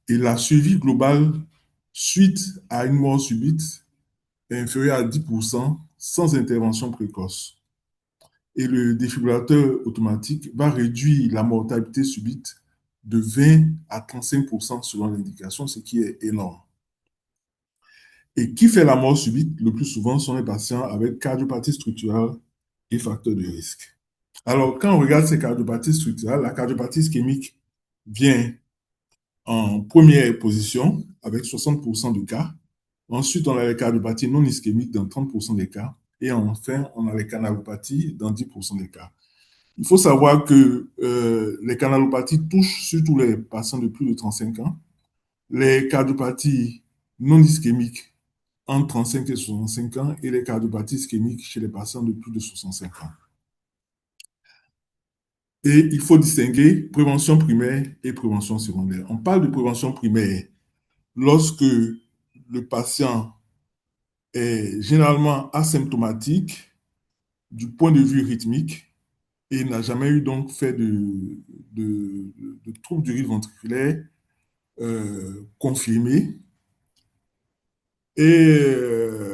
E: Et la survie globale suite à une mort subite est inférieure à 10% sans intervention précoce. Et le défibrillateur automatique va réduire la mortalité subite de 20 à 35% selon l'indication, ce qui est énorme. Et qui fait la mort subite le plus souvent sont les patients avec cardiopathie structurelle et facteurs de risque. Alors, quand on regarde ces cardiopathies structurelles, la cardiopathie ischémique vient en première position avec 60% de cas. Ensuite, on a les cardiopathies non ischémiques dans 30% des cas. Et enfin, on a les canalopathies dans 10% des cas. Il faut savoir que les canalopathies touchent surtout les patients de plus de 35 ans. Les cardiopathies non ischémiques entre 35 et 65 ans et les cardiopathies ischémiques chez les patients de plus de 65 ans. Et il faut distinguer prévention primaire et prévention secondaire. On parle de prévention primaire lorsque le patient est généralement asymptomatique du point de vue rythmique et n'a jamais eu donc fait de troubles du rythme ventriculaire confirmés et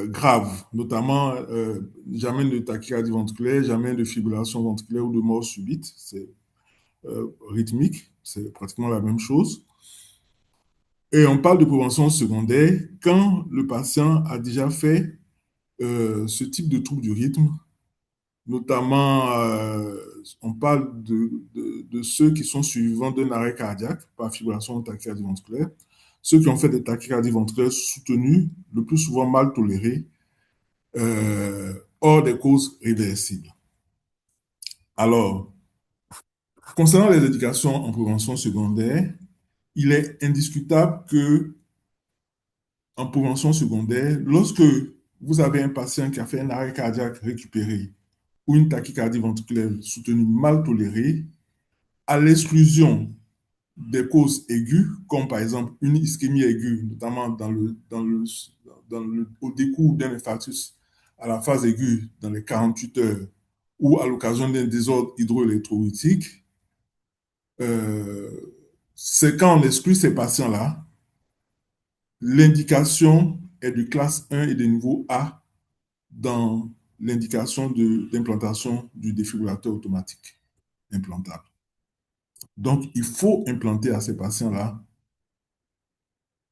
E: graves, notamment jamais de tachycardie ventriculaire, jamais de fibrillation ventriculaire ou de mort subite. C'est rythmique, c'est pratiquement la même chose. Et on parle de prévention secondaire quand le patient a déjà fait ce type de trouble du rythme, notamment on parle de ceux qui sont suivants d'un arrêt cardiaque par fibrillation ou tachycardie ventriculaire, ceux qui ont fait des tachycardies ventriculaires soutenues, le plus souvent mal tolérées, hors des causes réversibles. Alors, concernant les indications en prévention secondaire, il est indiscutable que en prévention secondaire, lorsque vous avez un patient qui a fait un arrêt cardiaque récupéré ou une tachycardie ventriculaire soutenue mal tolérée, à l'exclusion des causes aiguës, comme par exemple une ischémie aiguë, notamment au décours d'un infarctus à la phase aiguë dans les 48 heures ou à l'occasion d'un désordre hydroélectrolytique, c'est quand on exclut ces patients-là, l'indication est de classe 1 et de niveau A dans l'indication d'implantation du défibrillateur automatique implantable. Donc, il faut implanter à ces patients-là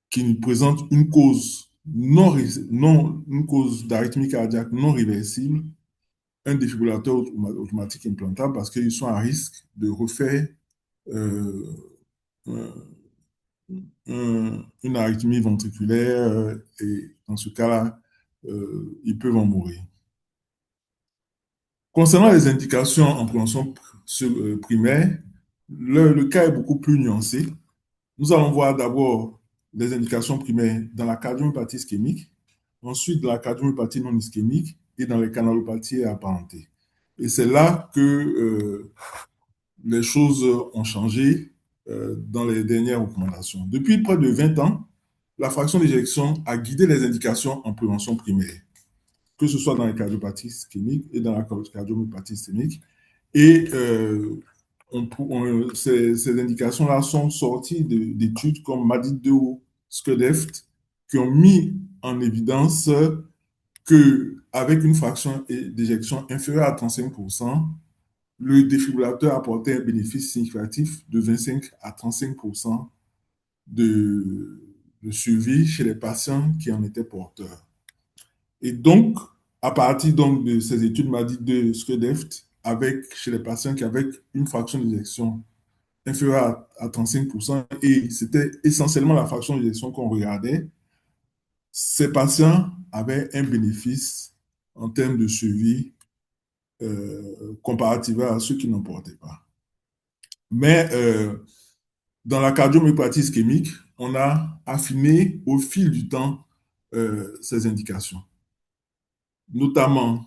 E: qui présentent une cause une cause d'arythmie cardiaque non réversible, un défibrillateur automatique implantable parce qu'ils sont à risque de refaire euh, une arythmie ventriculaire et dans ce cas-là, ils peuvent en mourir. Concernant les indications en prévention primaire, le cas est beaucoup plus nuancé. Nous allons voir d'abord les indications primaires dans la cardiomyopathie ischémique, ensuite dans la cardiomyopathie non ischémique et dans les canalopathies apparentées. Et c'est là que les choses ont changé dans les dernières recommandations. Depuis près de 20 ans, la fraction d'éjection a guidé les indications en prévention primaire, que ce soit dans les cardiopathies ischémiques et dans la cardiomyopathie ischémique. Et ces indications-là sont sorties d'études comme MADID2 ou SCODEFT qui ont mis en évidence qu'avec une fraction d'éjection inférieure à 35%, le défibrillateur apportait un bénéfice significatif de 25 à 35% de suivi chez les patients qui en étaient porteurs. Et donc, à partir donc, de ces études MADID2 SCODEFT, chez les patients qui avaient une fraction d'éjection inférieure à 35%, et c'était essentiellement la fraction d'éjection qu'on regardait, ces patients avaient un bénéfice en termes de suivi comparatif à ceux qui n'en portaient pas. Mais dans la cardiomyopathie ischémique, on a affiné au fil du temps ces indications. Notamment,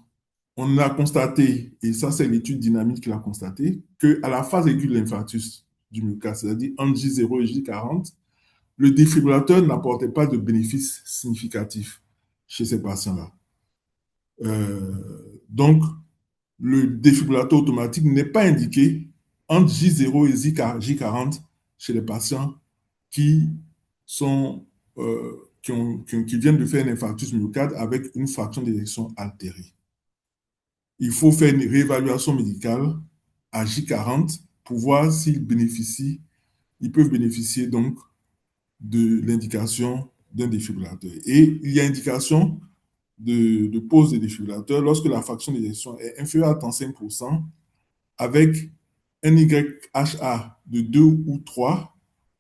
E: on a constaté, et ça c'est l'étude dynamique qui l'a constaté, qu'à la phase aiguë de l'infarctus du myocarde, c'est-à-dire entre J0 et J40, le défibrillateur n'apportait pas de bénéfice significatif chez ces patients-là. Donc, le défibrillateur automatique n'est pas indiqué entre J0 et J40 chez les patients qui viennent de faire un infarctus myocarde avec une fraction d'éjection altérée. Il faut faire une réévaluation médicale à J40 pour voir s'ils peuvent bénéficier donc de l'indication d'un défibrillateur. Et il y a indication de pose des défibrillateurs lorsque la fraction d'éjection est inférieure à 35% avec un YHA de 2 ou 3,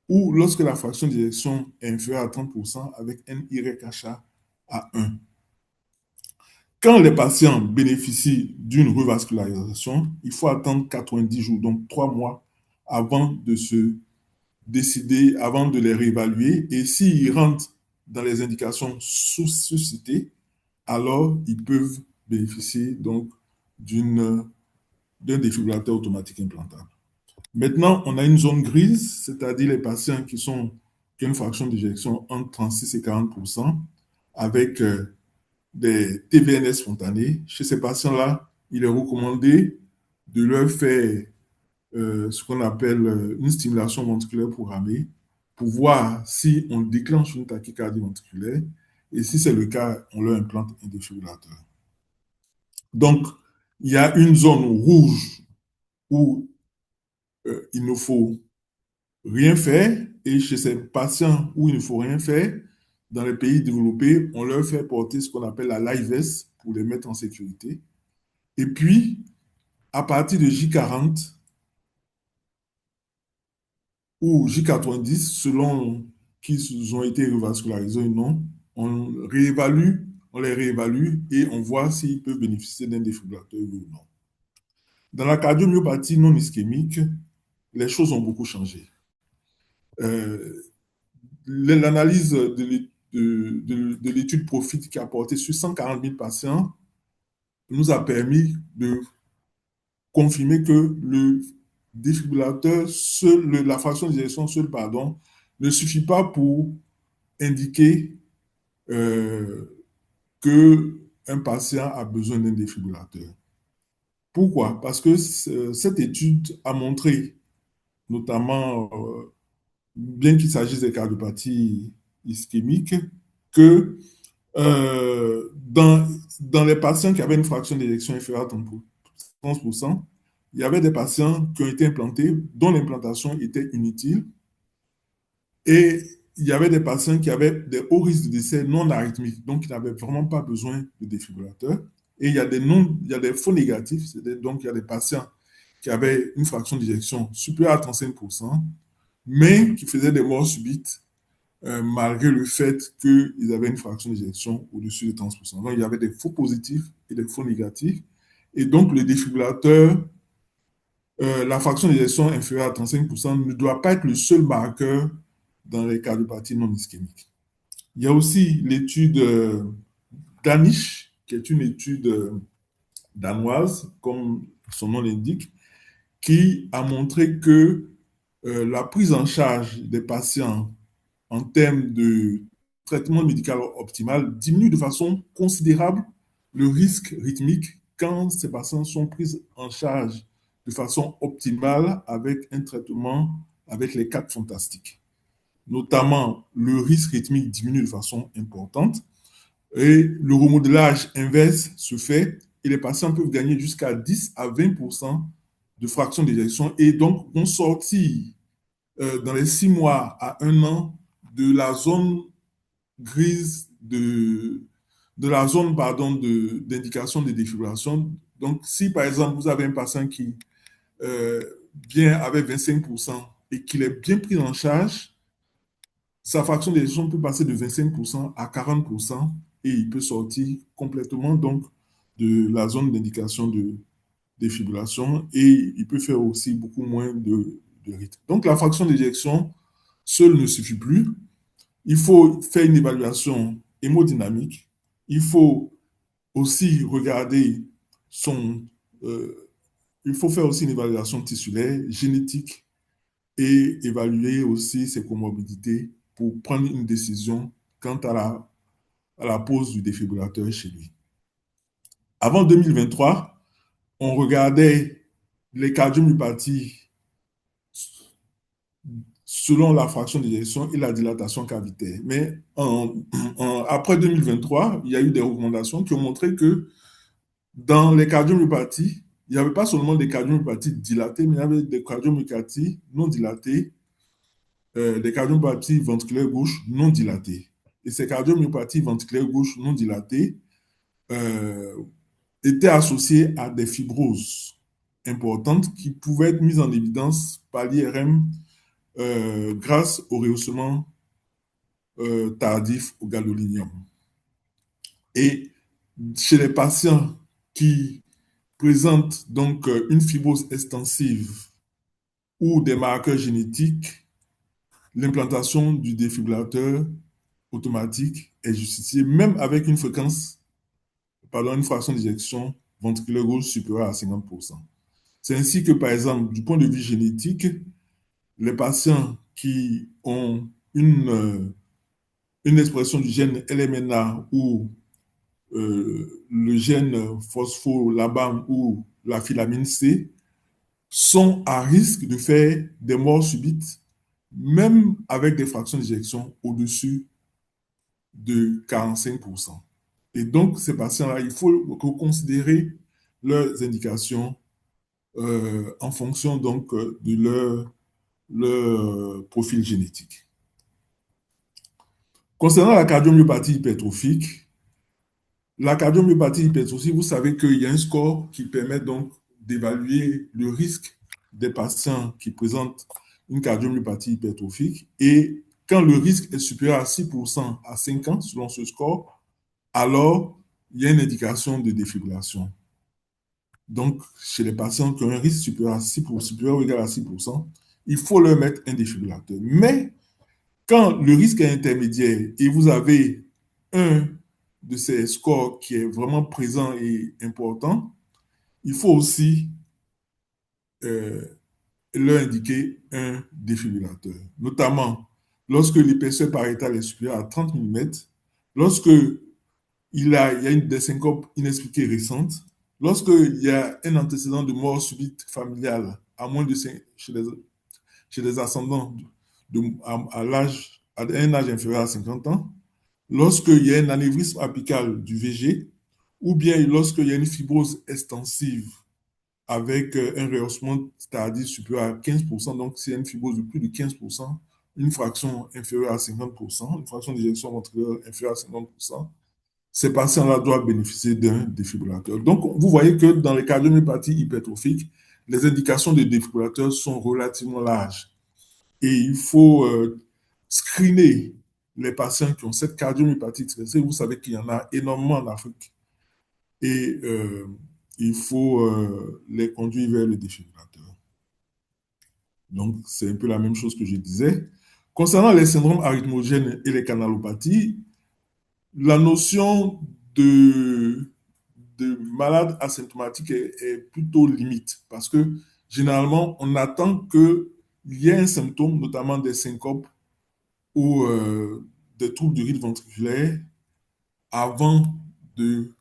E: ou lorsque la fraction d'éjection est inférieure à 30% avec un YHA à 1. Quand les patients bénéficient d'une revascularisation, il faut attendre 90 jours, donc 3 mois, avant de se décider, avant de les réévaluer. Et s'ils rentrent dans les indications suscitées, alors ils peuvent bénéficier donc d'un défibrillateur automatique implantable. Maintenant, on a une zone grise, c'est-à-dire les patients qui ont une fraction d'éjection entre 36 et 40%, avec des TVNS spontanés. Chez ces patients-là, il est recommandé de leur faire ce qu'on appelle une stimulation ventriculaire programmée pour voir si on déclenche une tachycardie ventriculaire et si c'est le cas, on leur implante un défibrillateur. Donc, il y a une zone rouge où il ne faut rien faire et chez ces patients où il ne faut rien faire, dans les pays développés, on leur fait porter ce qu'on appelle la live vest pour les mettre en sécurité. Et puis, à partir de J40 ou J90, selon qu'ils ont été revascularisés ou non, on les réévalue et on voit s'ils peuvent bénéficier d'un défibrillateur ou non. Dans la cardiomyopathie non ischémique, les choses ont beaucoup changé. L'analyse de l'étude Profit qui a porté sur 140 000 patients nous a permis de confirmer que le défibrillateur seul, la fraction d'éjection seule, pardon, ne suffit pas pour indiquer qu'un patient a besoin d'un défibrillateur. Pourquoi? Parce que cette étude a montré, notamment, bien qu'il s'agisse des cardiopathies ischémiques, que dans les patients qui avaient une fraction d'éjection inférieure à 30%, il y avait des patients qui ont été implantés dont l'implantation était inutile et il y avait des patients qui avaient des hauts risques de décès non arythmiques, donc qui n'avaient vraiment pas besoin de défibrillateur. Et il y a des faux négatifs, donc il y a des patients qui avaient une fraction d'éjection supérieure à 35%, mais qui faisaient des morts subites malgré le fait qu'ils avaient une fraction d'éjection au-dessus de 30%. Donc, il y avait des faux positifs et des faux négatifs. Et donc, le défibrillateur, la fraction d'éjection inférieure à 35% ne doit pas être le seul marqueur dans les cardiopathies non ischémiques. Il y a aussi l'étude Danish, qui est une étude danoise, comme son nom l'indique, qui a montré que la prise en charge des patients en termes de traitement médical optimal diminue de façon considérable le risque rythmique quand ces patients sont pris en charge de façon optimale avec un traitement avec les quatre fantastiques. Notamment, le risque rythmique diminue de façon importante et le remodelage inverse se fait et les patients peuvent gagner jusqu'à 10 à 20% de fraction d'éjection et donc vont sortir dans les 6 mois à 1 an de la zone grise de la zone d'indication de défibrillation. Donc, si par exemple vous avez un patient qui vient avec 25% et qu'il est bien pris en charge, sa fraction d'éjection peut passer de 25% à 40% et il peut sortir complètement donc de la zone d'indication de défibrillation et il peut faire aussi beaucoup moins de rythme. Donc, la fraction d'éjection seule ne suffit plus. Il faut faire une évaluation hémodynamique. Il faut aussi regarder il faut faire aussi une évaluation tissulaire, génétique et évaluer aussi ses comorbidités pour prendre une décision quant à la pose du défibrillateur chez lui. Avant 2023, on regardait les cardiomyopathies selon la fraction d'éjection et la dilatation cavitaire. Mais après 2023, il y a eu des recommandations qui ont montré que dans les cardiomyopathies, il n'y avait pas seulement des cardiomyopathies dilatées, mais il y avait des cardiomyopathies non dilatées, des cardiomyopathies ventriculaires gauches non dilatées. Et ces cardiomyopathies ventriculaires gauches non dilatées étaient associées à des fibroses importantes qui pouvaient être mises en évidence par l'IRM grâce au rehaussement tardif au gadolinium. Et chez les patients qui présentent donc une fibrose extensive ou des marqueurs génétiques, l'implantation du défibrillateur automatique est justifié, même avec une une fraction d'éjection ventriculaire gauche supérieure à 50%. C'est ainsi que, par exemple, du point de vue génétique, les patients qui ont une expression du gène LMNA ou le gène phospholabam ou la filamine C sont à risque de faire des morts subites, même avec des fractions d'éjection au-dessus de 45%. Et donc, ces patients-là, il faut considérer leurs indications en fonction donc de leur profil génétique. Concernant la cardiomyopathie hypertrophique, la cardiomyopathie hypertrophique, vous savez qu'il y a un score qui permet donc d'évaluer le risque des patients qui présentent une cardiomyopathie hypertrophique. Et quand le risque est supérieur à 6% à 5 ans, selon ce score, alors il y a une indication de défibrillation. Donc, chez les patients qui ont un risque supérieur ou égal à 6%, il faut leur mettre un défibrillateur. Mais quand le risque est intermédiaire et vous avez un de ces scores qui est vraiment présent et important, il faut aussi euh, leur indiquer un défibrillateur. Notamment, lorsque l'épaisseur pariétale est supérieure à 30 mm, lorsque il y a des syncopes inexpliquées récentes, lorsqu'il y a un antécédent de mort subite familiale à moins de 5, chez les ascendants à un âge inférieur à 50 ans, lorsqu'il y a un anévrisme apical du VG, ou bien lorsqu'il y a une fibrose extensive avec un rehaussement tardif supérieur à 15%, donc s'il y a une fibrose de plus de 15%, une fraction inférieure à 50%, une fraction d'éjection ventriculaire inférieure à 50%, ces patients-là doivent bénéficier d'un défibrillateur. Donc, vous voyez que dans les cardiomyopathies hypertrophiques, les indications de défibrillateur sont relativement larges. Et il faut screener les patients qui ont cette cardiomyopathie expressive. Vous savez qu'il y en a énormément en Afrique. Et il faut les conduire vers le défibrillateur. Donc, c'est un peu la même chose que je disais. Concernant les syndromes arythmogènes et les canalopathies, la notion de malade asymptomatique est plutôt limite parce que généralement, on attend qu'il y ait un symptôme, notamment des syncopes ou des troubles du rythme ventriculaire avant de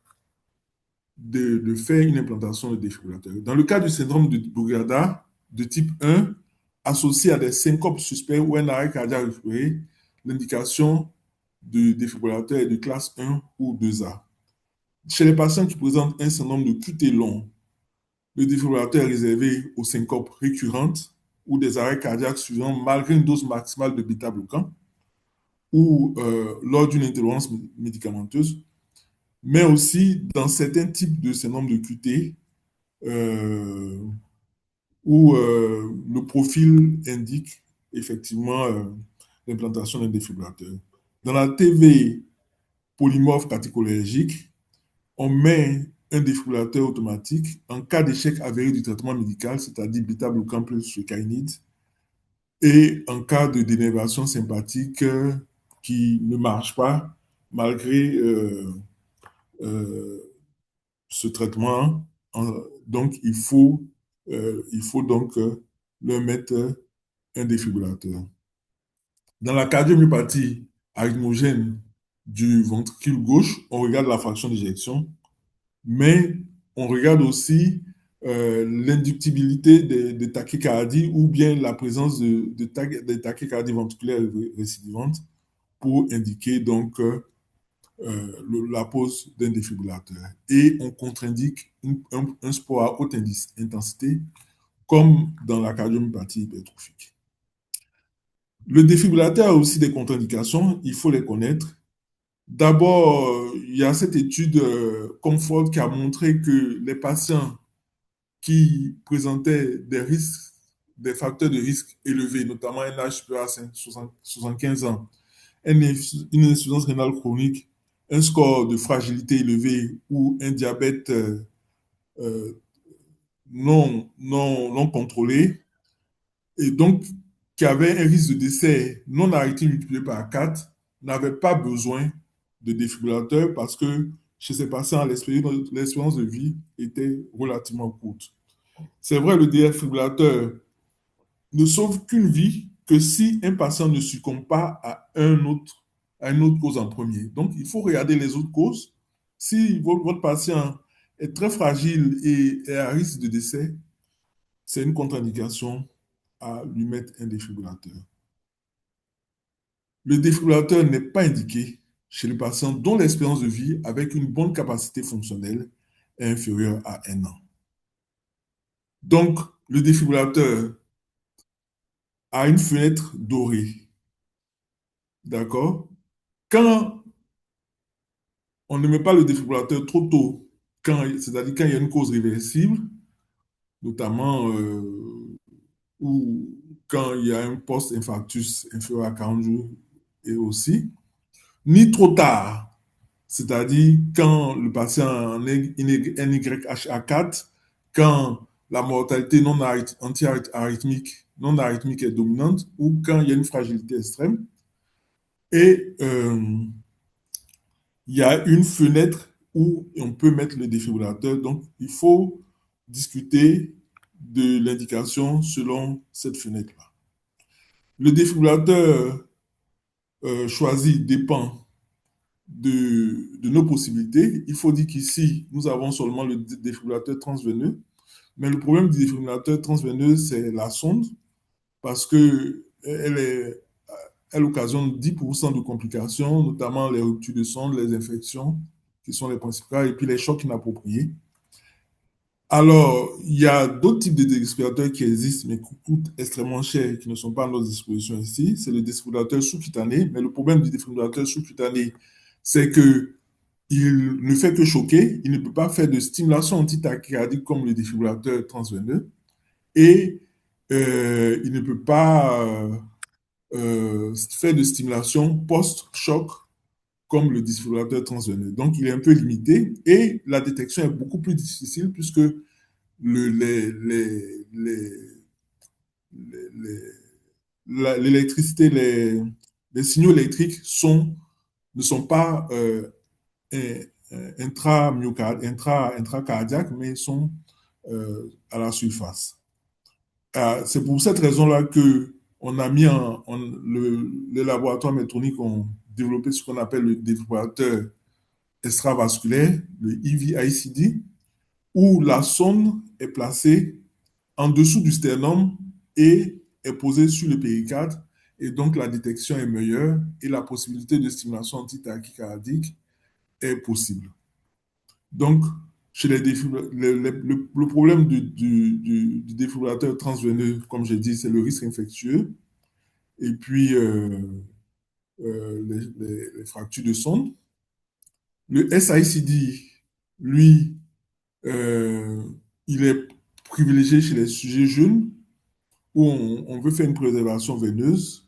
E: faire une implantation de défibrillateur. Dans le cas du syndrome de Brugada de type 1, associé à des syncopes suspects ou un arrêt cardiaque récupéré, l'indication de défibrillateur est de classe 1 ou 2A. Chez les patients qui présentent un syndrome de QT long, le défibrillateur est réservé aux syncopes récurrentes ou des arrêts cardiaques suivants malgré une dose maximale de bêta-bloquant ou lors d'une intolérance médicamenteuse, mais aussi dans certains types de syndrome de QT où le profil indique effectivement l'implantation d'un défibrillateur. Dans la TV polymorphe catécholinergique, on met un défibrillateur automatique en cas d'échec avéré du traitement médical, c'est-à-dire bêta-bloquant plus frécainide, et en cas de dénervation sympathique qui ne marche pas malgré euh, ce traitement. Donc, il faut donc leur mettre un défibrillateur. Dans la cardiomyopathie arythmogène du ventricule gauche, on regarde la fraction d'éjection, mais on regarde aussi l'inductibilité des tachycardies ou bien la présence des tachycardies ventriculaires récidivantes pour indiquer donc la pose d'un défibrillateur. Et on contre-indique un sport à haute intensité comme dans la cardiomyopathie hypertrophique. Le défibrillateur a aussi des contre-indications, il faut les connaître. D'abord, il y a cette étude Comfort qui a montré que les patients qui présentaient des risques, des facteurs de risque élevés, notamment un âge supérieur à 75 ans, une insuffisance rénale chronique, un score de fragilité élevé ou un diabète euh, non contrôlé, et donc qui avait un risque de décès non arrêté multiplié par 4, n'avaient pas besoin de défibrillateur parce que chez ces patients, l'espérance de vie était relativement courte. C'est vrai, le défibrillateur ne sauve qu'une vie que si un patient ne succombe pas à une autre cause en premier. Donc, il faut regarder les autres causes. Si votre patient est très fragile et est à risque de décès, c'est une contre-indication à lui mettre un défibrillateur. Le défibrillateur n'est pas indiqué chez les patients dont l'espérance de vie avec une bonne capacité fonctionnelle est inférieure à 1 an. Donc, le défibrillateur a une fenêtre dorée. D'accord? Quand on ne met pas le défibrillateur trop tôt, c'est-à-dire quand il y a une cause réversible, notamment ou quand il y a un post-infarctus inférieur à 40 jours et aussi, ni trop tard, c'est-à-dire quand le patient est NYHA4, quand la mortalité non arythmique est dominante ou quand il y a une fragilité extrême. Et il y a une fenêtre où on peut mettre le défibrillateur. Donc, il faut discuter de l'indication selon cette fenêtre-là. Le défibrillateur choisi dépend de nos possibilités. Il faut dire qu'ici, nous avons seulement le défibrillateur transveineux. Mais le problème du défibrillateur transveineux, c'est la sonde, parce elle occasionne 10% de complications, notamment les ruptures de sonde, les infections, qui sont les principales, et puis les chocs inappropriés. Alors, il y a d'autres types de défibrillateurs qui existent, mais qui coûtent extrêmement cher, qui ne sont pas à notre disposition ici. C'est le défibrillateur sous-cutané. Mais le problème du défibrillateur sous-cutané, c'est que il ne fait que choquer. Il ne peut pas faire de stimulation antitachycardique comme le défibrillateur transveineux. Et il ne peut pas faire de stimulation post-choc comme le défibrillateur transveineux. Donc, il est un peu limité et la détection est beaucoup plus difficile puisque l'électricité, les signaux électriques ne sont pas intracardiaques, mais sont à la surface. C'est pour cette raison-là que on a mis les laboratoires Medtronic ont développé ce qu'on appelle le défibrillateur extravasculaire, le EV-ICD, où la sonde est placée en dessous du sternum et est posée sur le péricarde. Et donc, la détection est meilleure et la possibilité de stimulation antitachycardique est possible. Donc, chez le problème du défibrillateur transveineux, comme j'ai dit, c'est le risque infectieux et puis les fractures de sonde. Le SICD, lui, il est privilégié chez les sujets jeunes où on veut faire une préservation veineuse.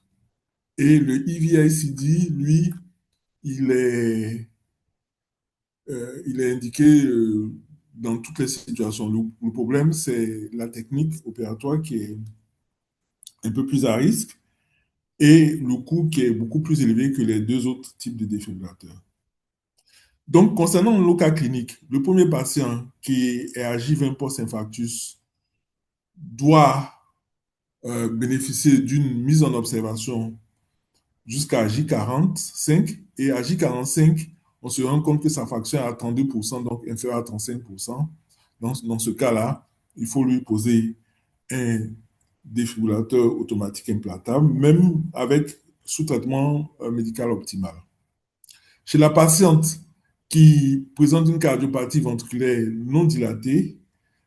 E: Et le EVICD, lui, il est, il est indiqué dans toutes les situations. Le problème, c'est la technique opératoire qui est un peu plus à risque et le coût qui est beaucoup plus élevé que les deux autres types de défibrillateurs. Donc, concernant le cas clinique, le premier patient qui est à J20 post-infarctus doit bénéficier d'une mise en observation jusqu'à J45 et à J45, on se rend compte que sa fraction est à 32%, donc inférieure à 35%. Dans ce cas-là, il faut lui poser un défibrillateur automatique implantable, même avec sous-traitement médical optimal. Chez la patiente qui présente une cardiopathie ventriculaire non dilatée,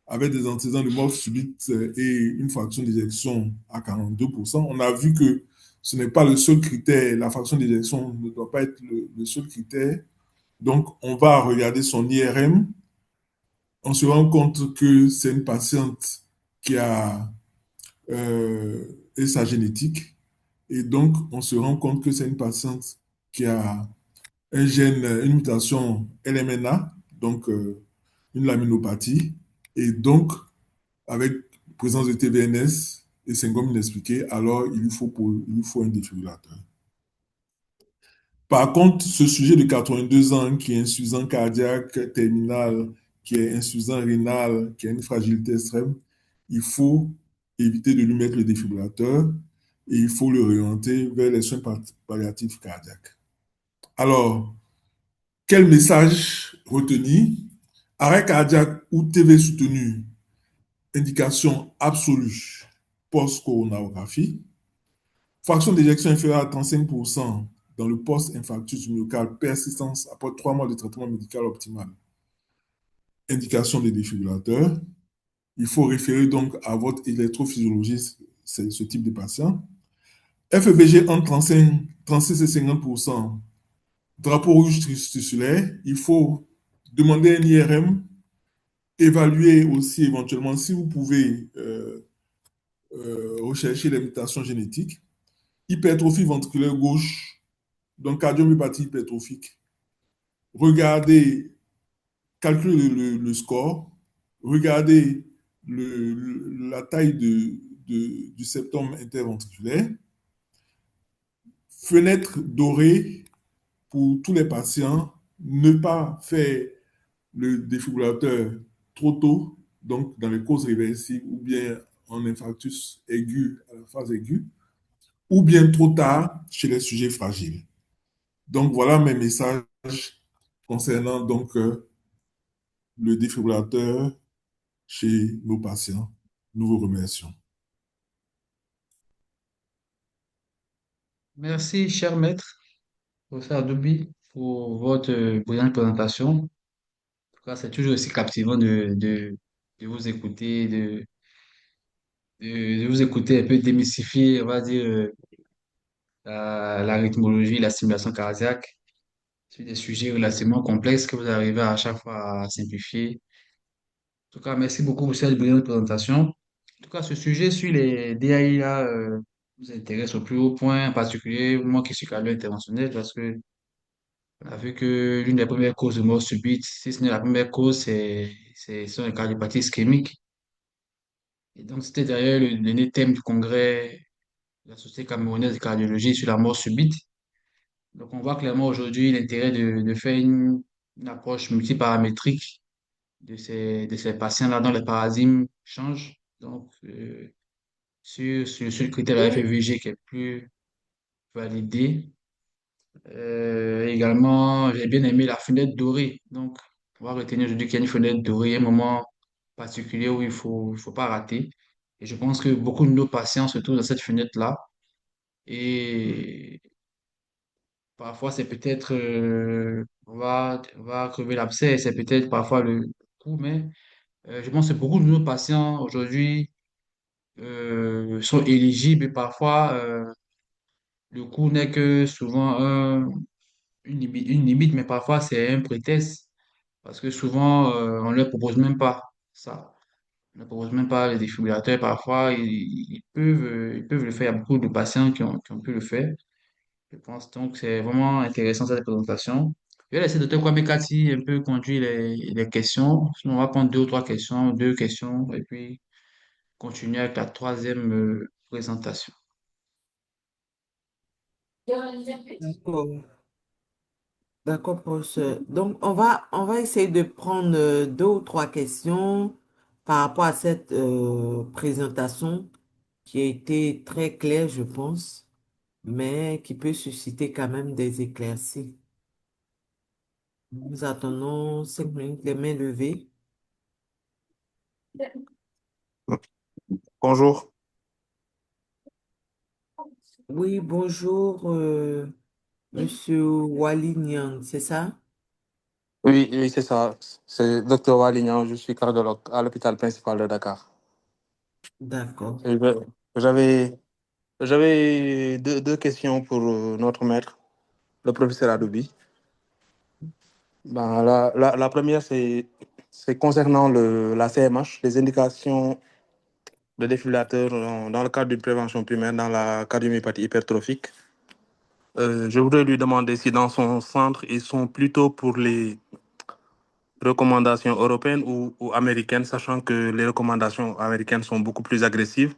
E: avec des antécédents de mort subite et une fraction d'éjection à 42%, on a vu que ce n'est pas le seul critère, la fraction d'éjection ne doit pas être le seul critère. Donc, on va regarder son IRM. On se rend compte que c'est une patiente qui a et sa génétique. Et donc, on se rend compte que c'est une patiente qui a un gène, une mutation LMNA, donc une laminopathie. Et donc, avec présence de TVNS et syndrome inexpliqué, alors il lui faut un défibrillateur. Par contre, ce sujet de 82 ans qui est insuffisant cardiaque terminal, qui est insuffisant rénal, qui a une fragilité extrême, il faut éviter de lui mettre le défibrillateur et il faut le orienter vers les soins palliatifs cardiaques. Alors, quel message retenir? Arrêt cardiaque ou TV soutenu, indication absolue post-coronarographie. Fraction d'éjection inférieure à 35% dans le post-infarctus du myocarde, persistance après 3 mois de traitement médical optimal. Indication des défibrillateurs. Il faut référer donc à votre électrophysiologiste, c'est ce type de patient. FEBG entre 36 et 50%. Drapeau rouge tristiculaire. Il faut demander un IRM, évaluer aussi éventuellement si vous pouvez rechercher les mutations génétiques. Hypertrophie ventriculaire gauche, donc cardiomyopathie hypertrophique. Regardez, calculez le score, regardez la taille du septum interventriculaire. Fenêtre dorée pour tous les patients, ne pas faire le défibrillateur trop tôt, donc dans les causes réversibles ou bien en infarctus aigu à la phase aiguë, ou bien trop tard chez les sujets fragiles. Donc voilà mes messages concernant donc le défibrillateur chez nos patients. Nous vous remercions.
C: Merci, cher maître, professeur Adoubi, pour votre brillante présentation. En tout cas, c'est toujours aussi captivant de vous écouter, de vous écouter un peu démystifier, on va dire, la rythmologie, la stimulation cardiaque sur des sujets relativement complexes que vous arrivez à chaque fois à simplifier. En tout cas, merci beaucoup pour cette brillante présentation. En tout cas, ce sujet sur les DAI là, nous intéresse au plus haut point, en particulier moi qui suis cardio interventionnel, parce que on a vu que l'une des premières causes de mort subite, si ce n'est la première cause, ce sont les cardiopathies ischémiques. Et donc, c'était d'ailleurs le thème du congrès de la Société camerounaise de cardiologie sur la mort subite. Donc, on voit clairement aujourd'hui l'intérêt de faire une approche multiparamétrique de ces patients-là dont les paradigmes changent. Donc, sur le critère de la FEVG qui est plus validé. Également, j'ai bien aimé la fenêtre dorée. Donc, on va retenir aujourd'hui qu'il y a une fenêtre dorée, un moment particulier où il faut pas rater. Et je pense que beaucoup de nos patients se trouvent dans cette fenêtre-là. Et parfois, c'est peut-être, on va crever l'abcès, c'est peut-être parfois le coup, mais je pense que beaucoup de nos patients aujourd'hui sont éligibles et parfois, le coût n'est que souvent une limite, mais parfois c'est un prétexte parce que souvent on ne leur propose même pas ça. On ne leur propose même pas les défibrillateurs. Parfois, ils peuvent le faire. Il y a beaucoup de patients qui ont pu le faire. Je pense donc que c'est vraiment intéressant cette présentation. Je vais laisser Dr. Kwame Kati un peu conduire les questions. Sinon, on va prendre deux ou trois questions, deux questions, et puis continuer avec la troisième présentation.
A: D'accord, d'accord, professeur. Donc, on va essayer de prendre deux ou trois questions par rapport à cette présentation qui a été très claire, je pense, mais qui peut susciter quand même des éclaircies. Nous attendons 5 minutes, les mains levées.
F: Bonjour.
A: Oui, bonjour, Monsieur Wali Niang, c'est ça?
F: Oui, oui, c'est ça. C'est Dr. Walignan, je suis cardiologue à l'hôpital principal de Dakar.
A: D'accord.
F: Et J'avais j'avais deux questions pour notre maître, le professeur Adoubi. Ben, la première, c'est concernant la CMH, les indications de défibrillateur dans le cadre d'une prévention primaire dans la cardiomyopathie hypertrophique. Je voudrais lui demander si dans son centre, ils sont plutôt pour les recommandations européennes ou américaines, sachant que les recommandations américaines sont beaucoup plus agressives.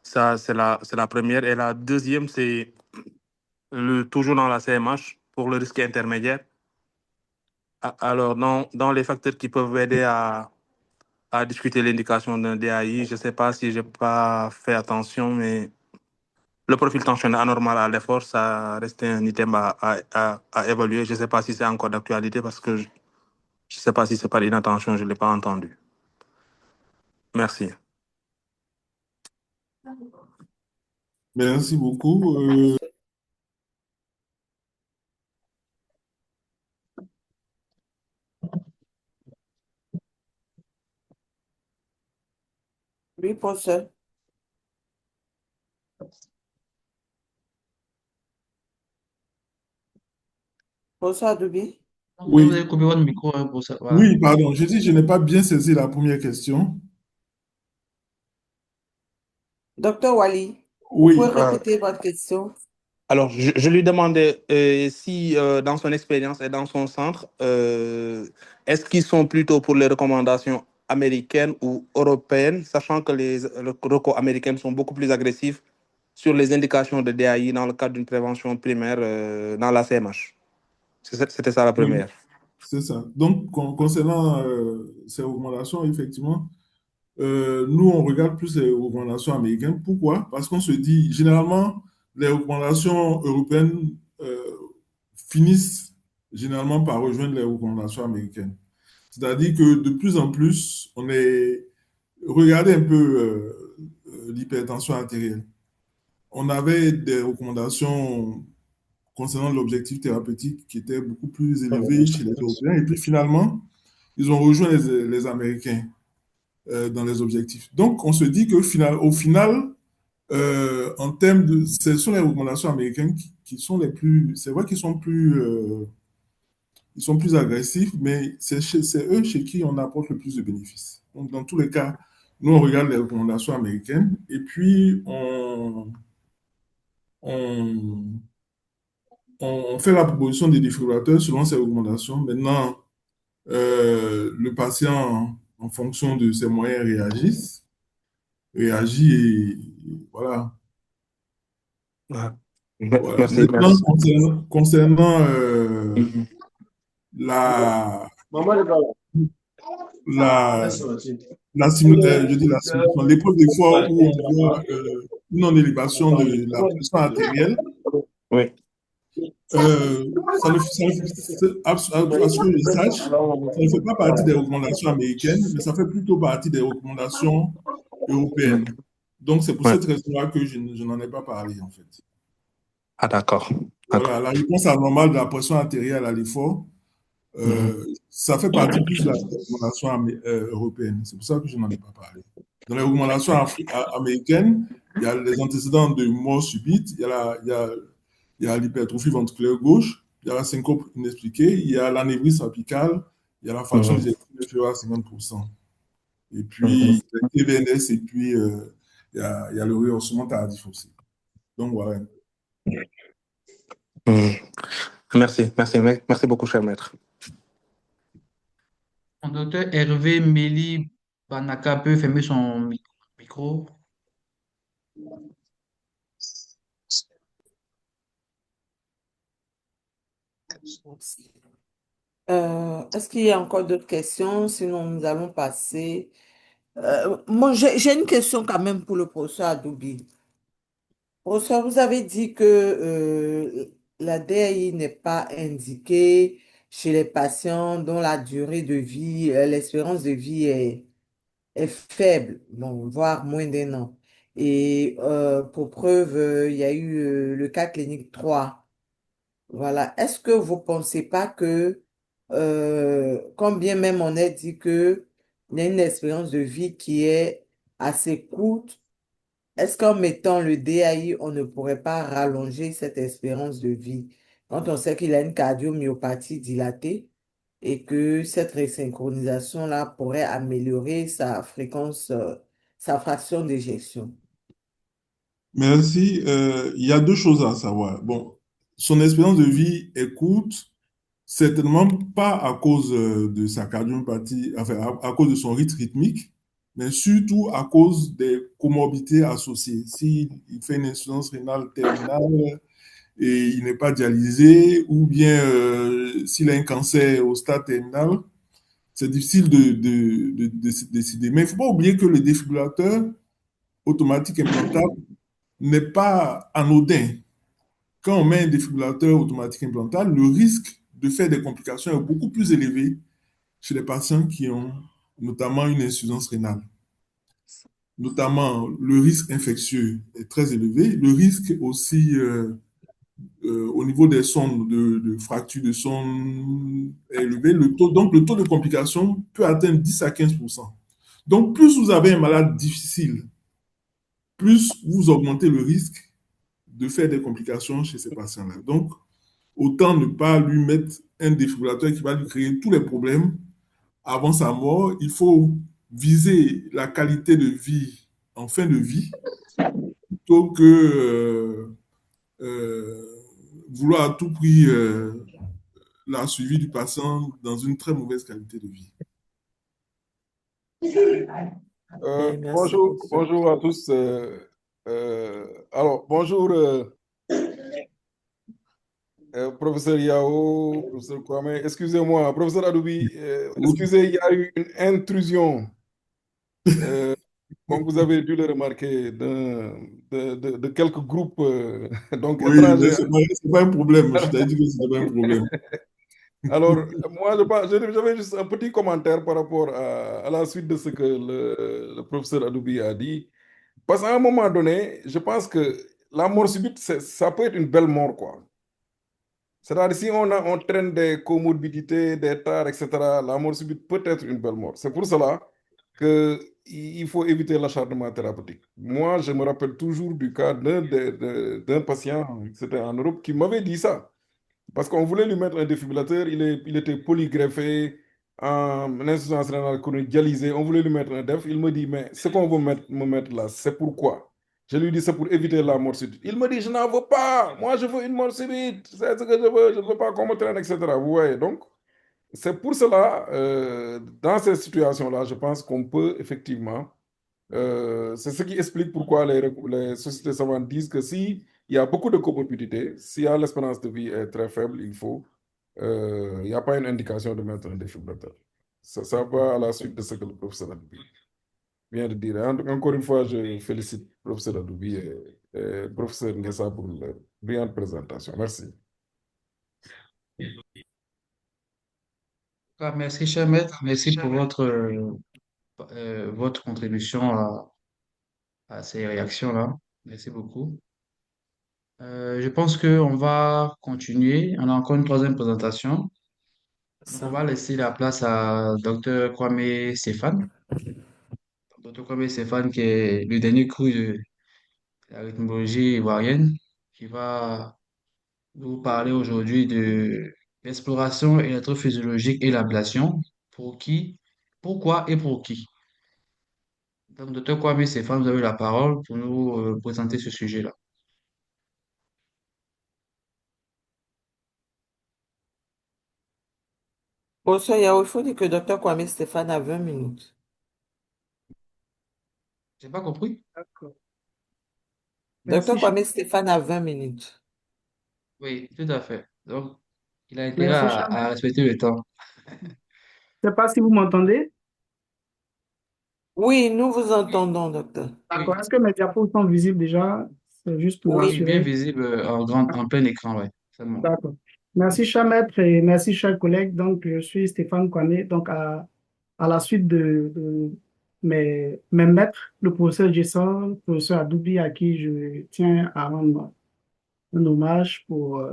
F: Ça, c'est la première. Et la deuxième, c'est toujours dans la CMH pour le risque intermédiaire. Alors, dans les facteurs qui peuvent aider à discuter l'indication d'un DAI, je ne sais pas si je n'ai pas fait attention, mais le profil tensionnel anormal à l'effort, ça reste un item à évaluer. Je ne sais pas si c'est encore d'actualité parce que je ne sais pas si c'est par inattention, je ne l'ai pas entendu. Merci.
E: Merci beaucoup.
A: Oui, professeur. Professeur Adoubé.
C: Vous
E: Oui,
C: avez coupé votre micro pour ça. Voilà.
E: oui, pardon. Je dis, je n'ai pas bien saisi la première question.
A: Docteur Wali, vous pouvez
E: Oui,
A: répéter votre question?
F: Alors, je lui demandais si dans son expérience et dans son centre, est-ce qu'ils sont plutôt pour les recommandations américaines ou européennes, sachant que les recours américaines sont beaucoup plus agressifs sur les indications de DAI dans le cadre d'une prévention primaire dans la CMH. C'était ça la
E: oui,
F: première.
E: c'est ça. Donc, concernant ces recommandations, effectivement, nous, on regarde plus les recommandations américaines. Pourquoi? Parce qu'on se dit, généralement, les recommandations européennes finissent généralement par rejoindre les recommandations américaines. C'est-à-dire que de plus en plus, on est... Regardez un peu l'hypertension artérielle. On avait des recommandations concernant l'objectif thérapeutique qui étaient beaucoup plus élevés chez les Européens. Et puis finalement, ils ont rejoint les Américains dans les objectifs. Donc, on se dit qu'au final, au final, en termes de... Ce sont les recommandations américaines qui sont les plus... C'est vrai qu'ils sont plus... ils sont plus agressifs, mais c'est eux chez qui on apporte le plus de bénéfices. Donc, dans tous les cas, nous, on regarde les recommandations américaines et puis on, on fait la proposition des défibrillateurs selon ces recommandations. Maintenant, le patient, en fonction de ses moyens, réagit et voilà.
F: Ouais.
E: Voilà.
F: Merci,
E: Maintenant,
F: merci.
E: concernant
F: Mhm.
E: la,
F: Maman, elle est pas là.
E: la,
F: Laisse-la aussi.
E: je dis la simulation, l'épreuve d'effort où on voit une non-élévation de la pression artérielle,
F: Oui.
E: à ce que je sache, ça ne fait pas partie des recommandations américaines, mais ça fait plutôt partie des recommandations européennes. Donc, c'est pour
F: Ouais.
E: cette raison-là que je n'en ai pas parlé, en fait.
F: Ah, d'accord.
E: Voilà,
F: D'accord.
E: la réponse anormale de la pression artérielle à l'effort,
F: Mhm.
E: ça fait partie plus de la recommandation européenne. C'est pour ça que je n'en ai pas parlé. Dans les recommandations américaines, il y a les antécédents de mort subite, il y a l'hypertrophie ventriculaire gauche, il y a la syncope inexpliquée, il y a l'anévrisme apical, il y a la fraction
F: Mhm.
E: d'éjection inférieure à 50%. Et
F: Mhm.
E: puis, il y a le TVNS et puis il y a le rehaussement tardif aussi. Donc, voilà.
F: Mhm. Merci, merci, merci beaucoup, cher maître.
C: Mon docteur Hervé Méli Banaka peut fermer son micro.
A: Est-ce qu'il y a encore d'autres questions? Sinon, nous allons passer. Moi, j'ai une question quand même pour le professeur Adoubi. Professeur, vous avez dit que la DAI n'est pas indiquée chez les patients dont la durée de vie, l'espérance de vie est faible, bon, voire moins d'un an. Et pour preuve, il y a eu le cas clinique 3. Voilà. Est-ce que vous pensez pas que, quand bien même on a dit que il y a une espérance de vie qui est assez courte, est-ce qu'en mettant le DAI, on ne pourrait pas rallonger cette espérance de vie quand on sait qu'il a une cardiomyopathie dilatée et que cette resynchronisation-là pourrait améliorer sa fréquence, sa fraction d'éjection?
E: Merci. Il y a deux choses à savoir. Bon, son espérance de vie est courte, certainement pas à cause de sa cardiomyopathie, enfin, à cause de son rythme rythmique, mais surtout à cause des comorbidités associées. S'il fait une insuffisance rénale terminale, et il n'est pas dialysé, ou bien s'il a un cancer au stade terminal, c'est difficile de décider. Mais il ne faut pas oublier que le défibrillateur automatique implantable n'est pas anodin. Quand on met un défibrillateur automatique implantable, le risque de faire des complications est beaucoup plus élevé chez les patients qui ont notamment une insuffisance rénale. Notamment, le risque infectieux est très élevé. Le risque aussi au niveau des sondes, de fracture de sonde est élevé. Donc, le taux de complication peut atteindre 10 à 15%. Donc, plus vous avez un malade difficile, plus vous augmentez le risque de faire des complications chez ces patients-là. Donc, autant ne pas lui mettre un défibrillateur qui va lui créer tous les problèmes avant sa mort. Il faut viser la qualité de vie en fin de vie plutôt que vouloir à tout prix la suivi du patient dans une très mauvaise qualité de vie.
A: Merci,
G: Bonjour,
A: professeur.
G: bonjour à tous. Alors, bonjour, professeur Yao, professeur Kwame. Excusez-moi, professeur Adoubi, excusez, il y a eu une intrusion, comme vous avez dû le remarquer, de quelques groupes donc
E: Oui, mais
G: étrangers.
E: ce n'est pas un problème. Je t'ai dit que ce n'était pas un problème.
G: Alors, moi, j'avais juste un petit commentaire par rapport à la suite de ce que le professeur Adoubi a dit. Parce qu'à un moment donné, je pense que la mort subite, ça peut être une belle mort, quoi. C'est-à-dire, si on traîne des comorbidités, des tares, etc., la mort subite peut être une belle mort. C'est pour cela qu'il faut éviter l'acharnement thérapeutique. Moi, je me rappelle toujours du cas d'un patient, c'était en Europe, qui m'avait dit ça. Parce qu'on voulait lui mettre un défibrillateur, il était polygreffé, en insuffisance rénale chronique dialysé, on voulait lui mettre un DEF. Il me dit, mais ce qu'on veut me mettre là, c'est pourquoi? Je lui dis, c'est pour éviter la mort subite. Il me dit, je n'en veux pas, moi je veux une mort subite, c'est ce que je ne veux pas qu'on me traîne, etc. Vous voyez, donc, c'est pour cela, dans ces situations-là, je pense qu'on peut effectivement c'est ce qui explique pourquoi les sociétés savantes disent que si il y a beaucoup de comorbidités, si l'espérance de vie est très faible, il n'y a pas une indication de mettre un défibrillateur. Ça va à la suite de ce que le professeur Adoubi vient de dire. Encore une fois, je félicite le professeur Adoubi et le professeur Ngessa pour la brillante présentation. Merci.
C: Merci, cher maître. Merci pour votre contribution à ces réactions-là. Merci beaucoup. Je pense qu'on va continuer. On a encore une troisième présentation. Donc, on
A: Ça.
C: va laisser la place à Dr. Kwame Stéphane. Dr. Kwame Stéphane, qui est le dernier cru de la rythmologie ivoirienne, qui va vous parler aujourd'hui de l'exploration électrophysiologique et l'ablation. Pour qui, pourquoi et pour qui? Donc, Dr. Kwame Stéphane, vous avez la parole pour nous présenter ce sujet-là.
A: Professeur Yao, il faut dire que Dr. Kwame Stéphane a 20 minutes.
C: J'ai pas compris?
H: D'accord.
A: Dr.
H: Merci,
A: Kwame Stéphane a 20 minutes.
C: Oui, tout à fait. Donc, il a intérêt
H: merci,
C: à respecter le temps.
H: Je ne sais pas si vous m'entendez.
A: Oui, nous vous entendons, docteur.
H: D'accord.
C: Oui,
H: Est-ce que mes diapos sont visibles déjà? C'est juste pour
C: oui, bien
H: assurer.
C: visible en plein écran, ouais. C'est bon.
H: D'accord. Merci, cher maître, et merci, chers collègues. Donc, je suis Stéphane Kwame. Donc, à la suite de mes maîtres, le professeur Jason, le professeur Adoubi, à qui je tiens à rendre un hommage pour,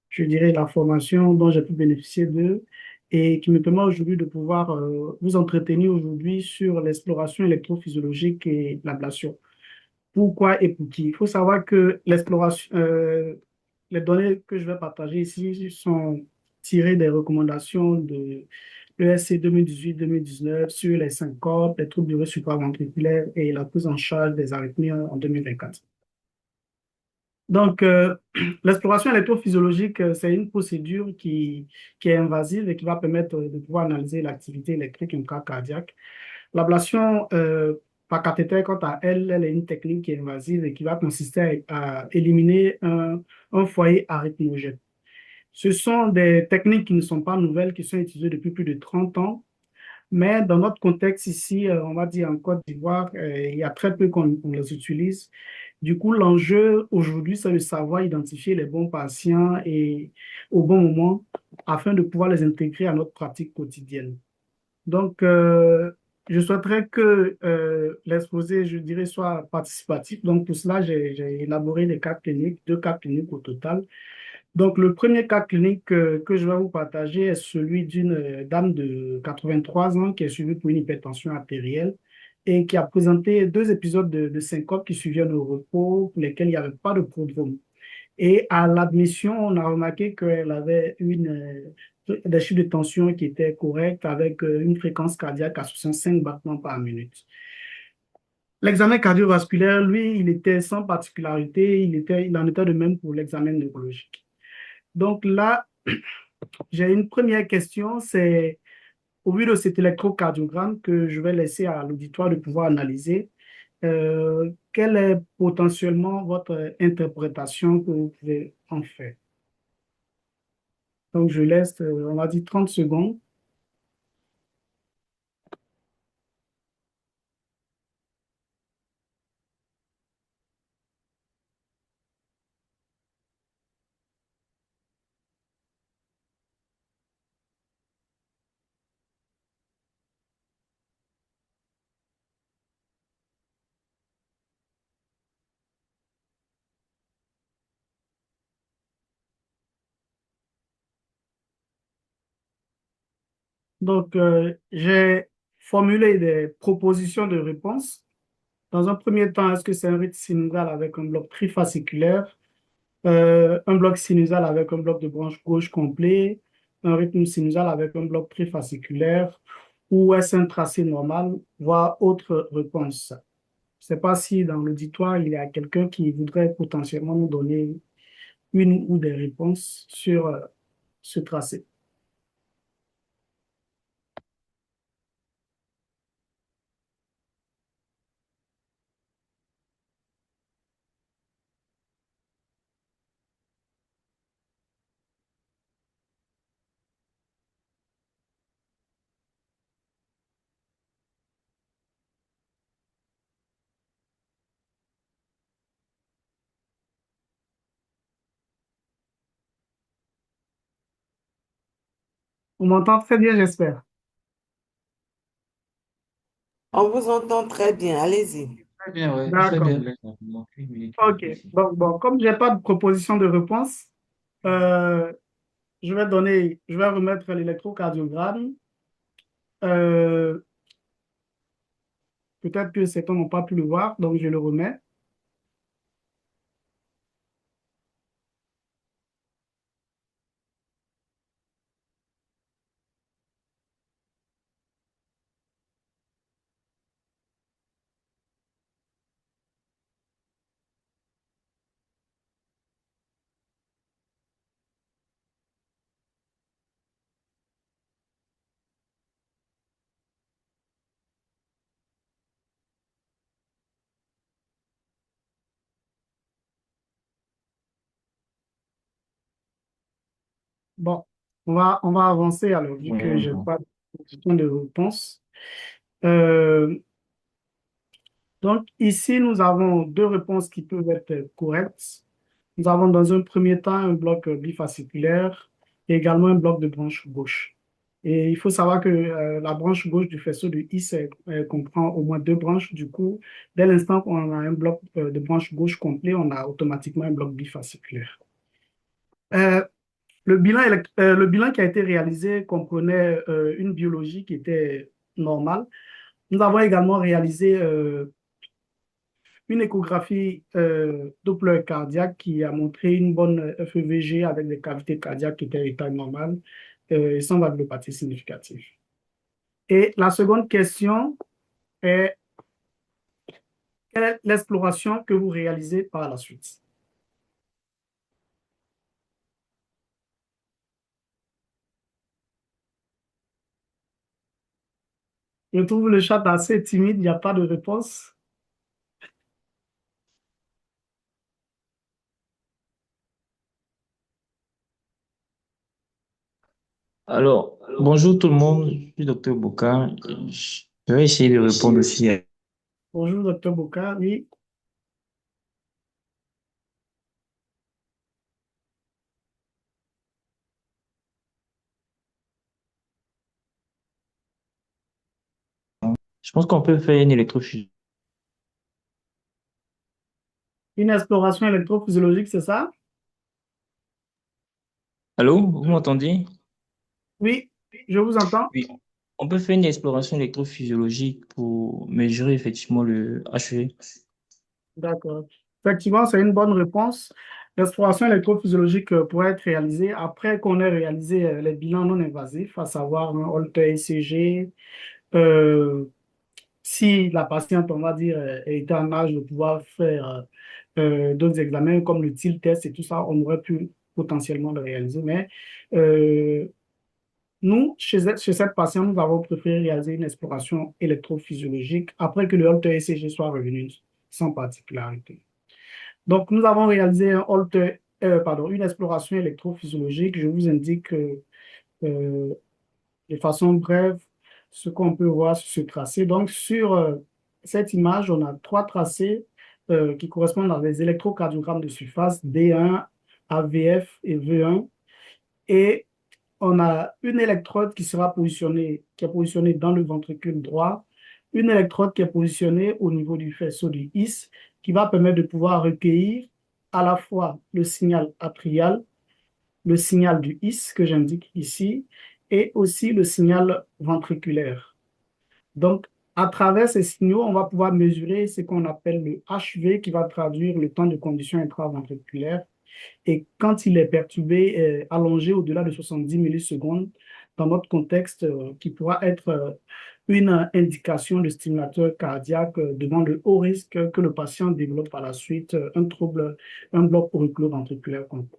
H: je dirais, la formation dont j'ai pu bénéficier d'eux et qui me permet aujourd'hui de pouvoir vous entretenir aujourd'hui sur l'exploration électrophysiologique et l'ablation. Pourquoi et pour qui? Il faut savoir que l'exploration, les données que je vais partager ici sont tirées des recommandations de l'ESC 2018-2019 sur les syncopes, les troubles du rythme supraventriculaire et la prise en charge des arythmies en 2024. Donc, l'exploration électrophysiologique, c'est une procédure qui est invasive et qui va permettre de pouvoir analyser l'activité électrique en cas cardiaque. L'ablation par cathéter, quant à elle, elle est une technique qui est invasive et qui va consister à éliminer un foyer arythmogène. Ce sont des techniques qui ne sont pas nouvelles, qui sont utilisées depuis plus de 30 ans. Mais dans notre contexte ici, on va dire en Côte d'Ivoire, il y a très peu qu'on les utilise. Du coup, l'enjeu aujourd'hui, c'est de savoir identifier les bons patients et au bon moment afin de pouvoir les intégrer à notre pratique quotidienne. Donc, je souhaiterais que l'exposé, je dirais, soit participatif. Donc, pour cela, j'ai élaboré des cas cliniques, 2 cas cliniques au total. Donc, le premier cas clinique que je vais vous partager est celui d'une dame de 83 ans qui est suivie pour une hypertension artérielle et qui a présenté 2 épisodes de syncope qui suivaient au repos pour lesquels il n'y avait pas de prodrome. Et à l'admission, on a remarqué qu'elle avait des chiffres de tension qui étaient corrects avec une fréquence cardiaque à 65 battements par minute. L'examen cardiovasculaire, lui, il était sans particularité, il en était de même pour l'examen neurologique. Donc là, j'ai une première question, c'est au vu de cet électrocardiogramme que je vais laisser à l'auditoire de pouvoir analyser, quelle est potentiellement votre interprétation que vous pouvez en faire? Donc je laisse, on va dire 30 secondes. Donc j'ai formulé des propositions de réponse. Dans un premier temps, est-ce que c'est un rythme sinusal avec un bloc trifasciculaire? Un bloc sinusal avec un bloc de branche gauche complet, un rythme sinusal avec un bloc trifasciculaire, ou est-ce un tracé normal, voire autre réponse. Je ne sais pas si dans l'auditoire, il y a quelqu'un qui voudrait potentiellement nous donner une ou des réponses sur ce tracé. On m'entend très bien, j'espère.
A: On vous entend très bien, allez-y.
C: Très bien, ouais. Très
H: D'accord.
C: bien, Blaise. Donc, oui, oui,
H: OK.
C: merci.
H: Donc, bon, comme je n'ai pas de proposition de réponse, euh, je vais remettre l'électrocardiogramme. Euh, Peut-être que certains n'ont pas pu le voir, donc je le remets. Bon, on va avancer alors, vu que
C: Ouais,
H: je n'ai
C: bon.
H: pas de proposition de réponse. Euh, donc, ici, nous avons 2 réponses qui peuvent être correctes. Nous avons dans un premier temps un bloc bifasciculaire et également un bloc de branche gauche. Et il faut savoir que la branche gauche du faisceau de His comprend au moins 2 branches. Du coup, dès l'instant qu'on a un bloc de branche gauche complet, on a automatiquement un bloc bifasciculaire. Euh, le bilan qui a été réalisé comprenait une biologie qui était normale. Nous avons également réalisé une échographie Doppler cardiaque qui a montré une bonne FEVG avec des cavités cardiaques qui étaient état normal et sans valvulopathie significative. Et la seconde question est, quelle est l'exploration que vous réalisez par la suite? Je trouve le chat assez timide, il n'y a pas de réponse.
I: Alors, bonjour tout le monde, je suis Docteur Boka. Je vais essayer de répondre aussi.
H: Bonjour, docteur Boka. Oui,
I: Je pense qu'on peut faire une électrophysiologie.
H: une exploration électrophysiologique, c'est ça?
I: Allô, vous m'entendez?
H: Oui, je vous entends.
I: Oui. On peut faire une exploration électrophysiologique pour mesurer effectivement le HV.
H: D'accord. Effectivement, c'est une bonne réponse. L'exploration électrophysiologique pourrait être réalisée après qu'on ait réalisé les bilans non invasifs, à savoir un Holter ECG, euh, si la patiente, on va dire, était en âge de pouvoir faire d'autres examens comme le TIL test et tout ça, on aurait pu potentiellement le réaliser. Mais euh, nous, chez cette patiente, nous avons préféré réaliser une exploration électrophysiologique après que le Holter ECG soit revenu sans particularité. Donc, nous avons réalisé une exploration électrophysiologique. Je vous indique euh, de façon brève ce qu'on peut voir sur ce tracé. Donc, sur cette image, on a trois tracés qui correspondent à des électrocardiogrammes de surface D1, AVF et V1. Et on a une électrode qui est positionnée dans le ventricule droit, une électrode qui est positionnée au niveau du faisceau du IS, qui va permettre de pouvoir recueillir à la fois le signal atrial, le signal du IS que j'indique ici, et aussi le signal ventriculaire. Donc, à travers ces signaux, on va pouvoir mesurer ce qu'on appelle le HV, qui va traduire le temps de condition intraventriculaire. Et quand il est perturbé, allongé au-delà de 70 millisecondes, dans notre contexte, qui pourra être une indication de stimulateur cardiaque devant le haut risque que le patient développe par la suite un trouble, un bloc auriculo-ventriculaire complet.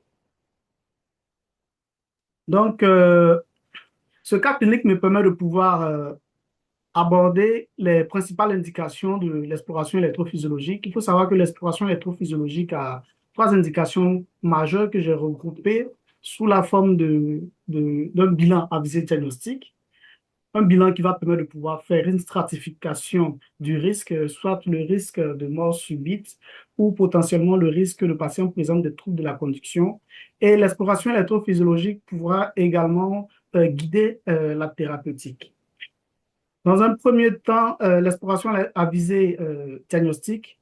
H: Donc, ce cas clinique me permet de pouvoir aborder les principales indications de l'exploration électrophysiologique. Il faut savoir que l'exploration électrophysiologique a trois indications majeures que j'ai regroupées sous la forme d'un bilan à visée diagnostique. Un bilan qui va permettre de pouvoir faire une stratification du risque, soit le risque de mort subite ou potentiellement le risque que le patient présente des troubles de la conduction. Et l'exploration électrophysiologique pourra également guider la thérapeutique. Dans un premier temps, l'exploration à visée diagnostique,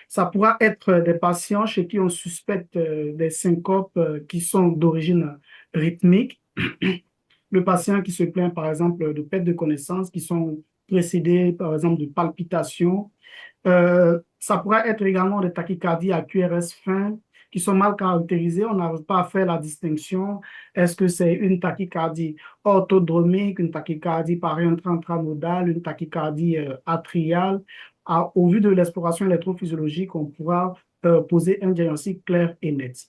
H: ça pourra être des patients chez qui on suspecte des syncopes qui sont d'origine rythmique. Le patient qui se plaint, par exemple, de perte de connaissance, qui sont précédés, par exemple, de palpitations. Ça pourrait être également des tachycardies à QRS fin qui sont mal caractérisées. On n'arrive pas à faire la distinction. Est-ce que c'est une tachycardie orthodromique, une tachycardie intranodale, une tachycardie atriale? Au vu de l'exploration électrophysiologique, on pourra poser un diagnostic clair et net.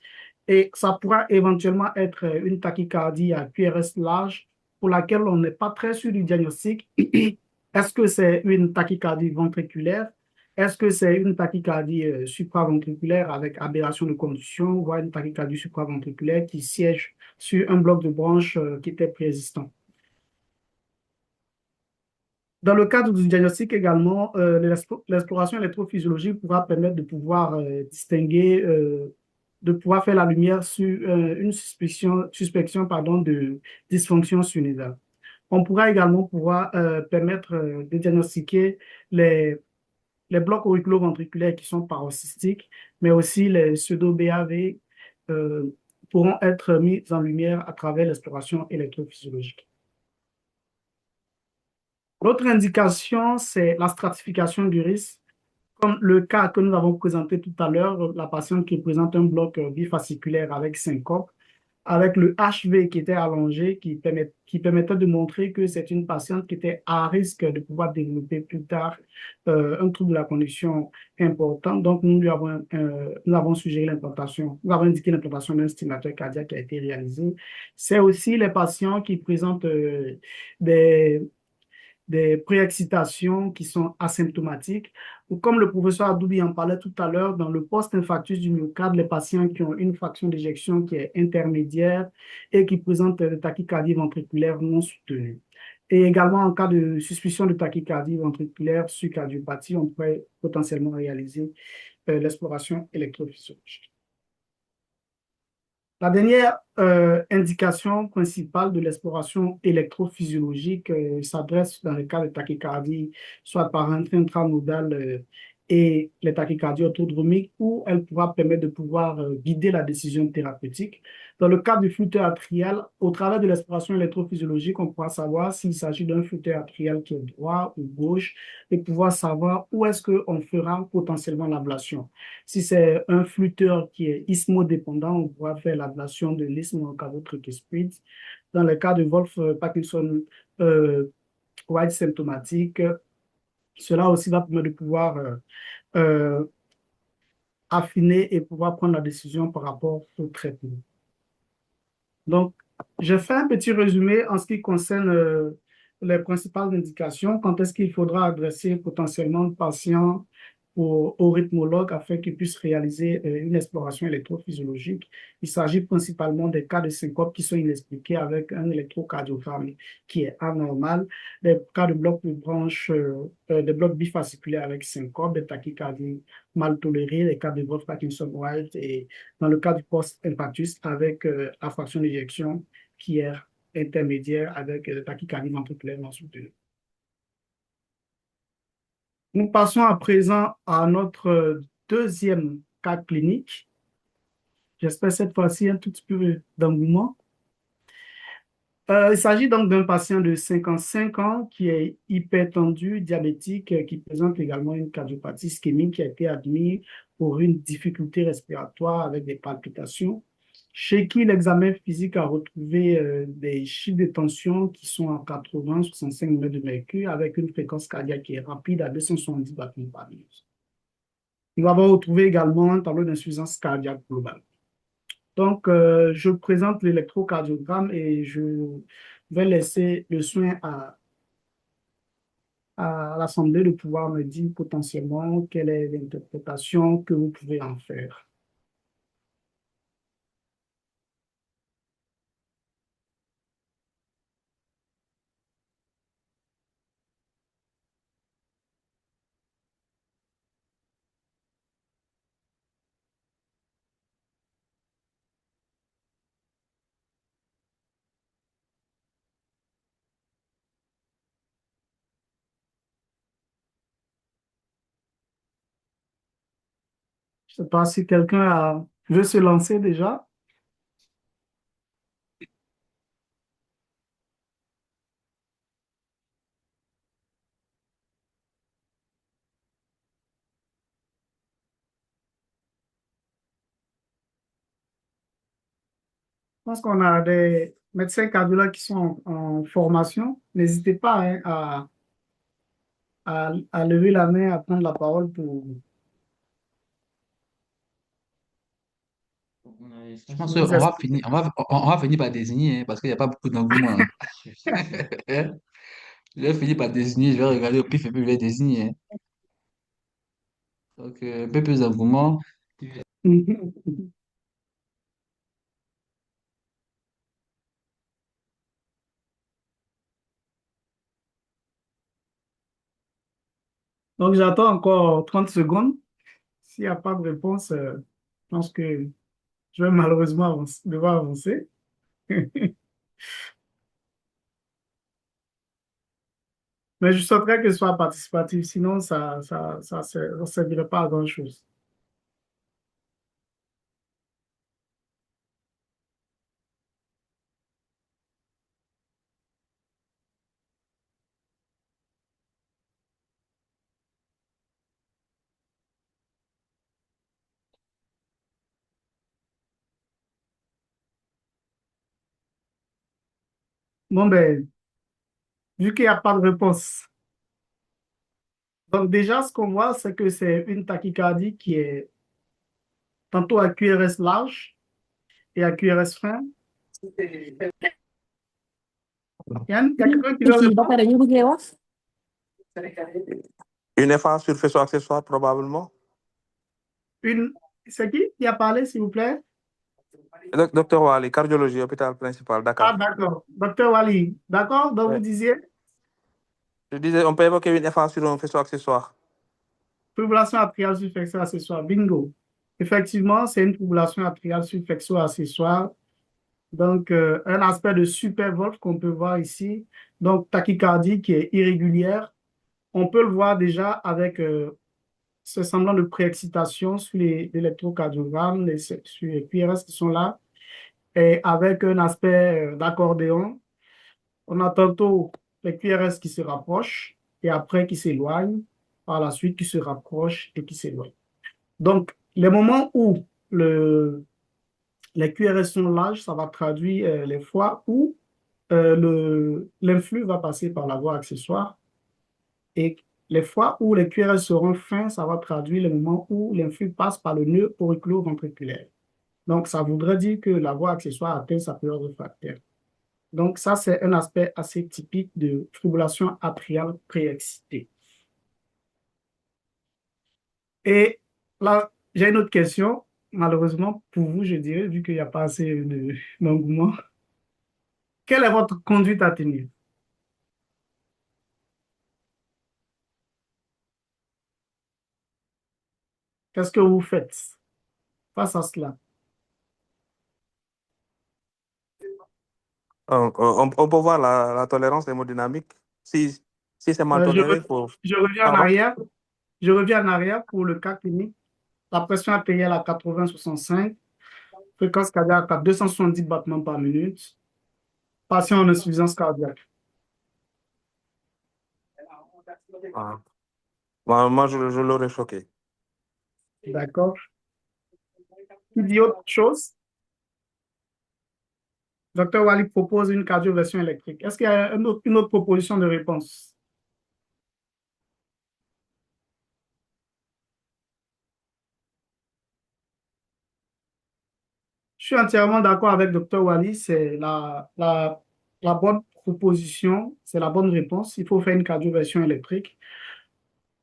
H: Et ça pourra éventuellement être une tachycardie à QRS large pour laquelle on n'est pas très sûr du diagnostic. Est-ce que c'est une tachycardie ventriculaire? Est-ce que c'est une tachycardie supraventriculaire avec aberration de conduction, voire une tachycardie supraventriculaire qui siège sur un bloc de branche qui était préexistant? Dans le cadre du diagnostic également, l'exploration électrophysiologique pourra permettre de pouvoir distinguer, de pouvoir faire la lumière sur une suspicion pardon, de dysfonction sinusale. On pourra également permettre de diagnostiquer les blocs auriculo-ventriculaires qui sont parocystiques, mais aussi les pseudo-BAV pourront être mis en lumière à travers l'exploration électrophysiologique. L'autre indication, c'est la stratification du risque. Comme le cas que nous avons présenté tout à l'heure, la patiente qui présente un bloc bifasciculaire avec syncope, avec le HV qui était allongé, qui permettait de montrer que c'est une patiente qui était à risque de pouvoir développer plus tard un trouble de la condition important. Donc, nous avons suggéré l'implantation, nous avons indiqué l'implantation d'un stimulateur cardiaque qui a été réalisé. C'est aussi les patients qui présentent des des préexcitations qui sont asymptomatiques. Ou comme le professeur Adoubi en parlait tout à l'heure, dans le post-infarctus du myocarde, les patients qui ont une fraction d'éjection qui est intermédiaire et qui présentent des tachycardies ventriculaires non soutenues. Et également, en cas de suspicion de tachycardie ventriculaire sur cardiopathie, on pourrait potentiellement réaliser l'exploration électrophysiologique. La dernière indication principale de l'exploration électrophysiologique s'adresse dans le cas de tachycardie, soit par entrée intranodale et les tachycardies orthodromiques, où elle pourra permettre de pouvoir guider la décision thérapeutique. Dans le cas du flux atrial, au travers de l'exploration électrophysiologique, on pourra savoir s'il s'agit d'un flux atrial qui est droit ou gauche et pouvoir savoir où est-ce qu'on fera potentiellement l'ablation. Si c'est un flûteur qui est ismodépendant, on pourra faire l'ablation de l'isthme cavo-tricuspide. Dans le cas de Wolff-Parkinson White symptomatique, cela aussi va permettre de pouvoir euh, affiner et pouvoir prendre la décision par rapport au traitement. Donc, je fais un petit résumé en ce qui concerne les principales indications. Quand est-ce qu'il faudra adresser potentiellement le patient au rythmologue afin qu'il puisse réaliser une exploration électrophysiologique. Il s'agit principalement des cas de syncope qui sont inexpliqués avec un électrocardiogramme qui est anormal, des cas de blocs de branches, des blocs bifasciculaires avec syncope, des tachycardies mal tolérées, les cas de Wolff-Parkinson-White et dans le cas du post-infarctus avec la fraction d'éjection qui est intermédiaire avec tachycardie ventriculaire non soutenue. Nous passons à présent à notre deuxième cas clinique. J'espère cette fois-ci un tout petit peu d'engouement. Il s'agit donc d'un patient de 55 ans qui est hypertendu, diabétique, qui présente également une cardiopathie ischémique qui a été admis pour une difficulté respiratoire avec des palpitations, chez qui l'examen physique a retrouvé des chiffres de tension qui sont à 80-65 mm de mercure avec une fréquence cardiaque qui est rapide à 270 battements par minute. Nous avons retrouvé également un tableau d'insuffisance cardiaque globale. Donc, je présente l'électrocardiogramme et je vais laisser le soin à l'Assemblée de pouvoir me dire potentiellement quelle est l'interprétation que vous pouvez en faire. Je ne sais pas si veut se lancer déjà. Je pense qu'on a des médecins cardiologues qui sont en formation. N'hésitez pas hein, à lever la main, à prendre la parole pour...
C: Je pense qu'on va finir, on va finir par désigner, hein, parce qu'il n'y a pas beaucoup d'engouement. Hein. Je vais finir par désigner, je vais regarder au pif et puis je vais désigner. Hein. Donc, un peu plus d'engouement.
H: Donc, j'attends encore 30 secondes. S'il n'y a pas de réponse, je pense que je vais malheureusement devoir avancer. Mais je souhaiterais que ce soit participatif, sinon ça ne servirait pas à grand-chose. Bon, ben, vu qu'il n'y a pas de réponse, donc déjà, ce qu'on voit, c'est que c'est une tachycardie qui est tantôt à QRS large et à QRS fin. Il y a quelqu'un qui veut répondre?
F: Une FA sur faisceau accessoire, probablement.
H: C'est qui a parlé, s'il vous plaît?
F: Docteur Wali, cardiologie, hôpital principal,
H: Ah,
F: Dakar.
H: d'accord. Docteur Wali, d'accord? Donc, vous
F: Ouais.
H: disiez
F: Je disais, on peut évoquer une FA sur un faisceau accessoire.
H: fibrillation atriale sur flexo accessoire. Bingo. Effectivement, c'est une fibrillation atriale sur flexo accessoire. Donc, un aspect de supervolve qu'on peut voir ici. Donc, tachycardie qui est irrégulière. On peut le voir déjà avec ce semblant de préexcitation sur les électrocardiogrammes, sur les QRS qui sont là, et avec un aspect d'accordéon. On a tantôt les QRS qui se rapprochent et après qui s'éloignent, par la suite qui se rapprochent et qui s'éloignent. Donc, les moments où les QRS sont larges, ça va traduire les fois où l'influx va passer par la voie accessoire et les fois où les QRS seront fins, ça va traduire le moment où l'influx passe par le nœud auriculo-ventriculaire. Donc, ça voudrait dire que la voie accessoire atteint sa période réfractaire. Donc, ça, c'est un aspect assez typique de fibrillation atriale préexcitée. Et là, j'ai une autre question. Malheureusement, pour vous, je dirais, vu qu'il n'y a pas assez d'engouement, quelle est votre conduite à tenir? Qu'est-ce que vous faites face à cela?
F: On peut voir la tolérance hémodynamique. Si c'est mal
H: Euh, je,
F: toléré,
H: re-
F: il faut...
H: je reviens en
F: Pardon?
H: arrière. Je reviens en arrière pour le cas clinique. La pression artérielle à 80-65, fréquence cardiaque à 270 battements par minute, patient en insuffisance cardiaque.
F: Ah. Moi, je l'aurais choqué.
H: D'accord. Qui dit autre chose? Docteur Wali propose une cardioversion électrique. Est-ce qu'il y a une autre proposition de réponse? Je suis entièrement d'accord avec Docteur Wali. C'est la bonne proposition, c'est la bonne réponse. Il faut faire une cardioversion électrique.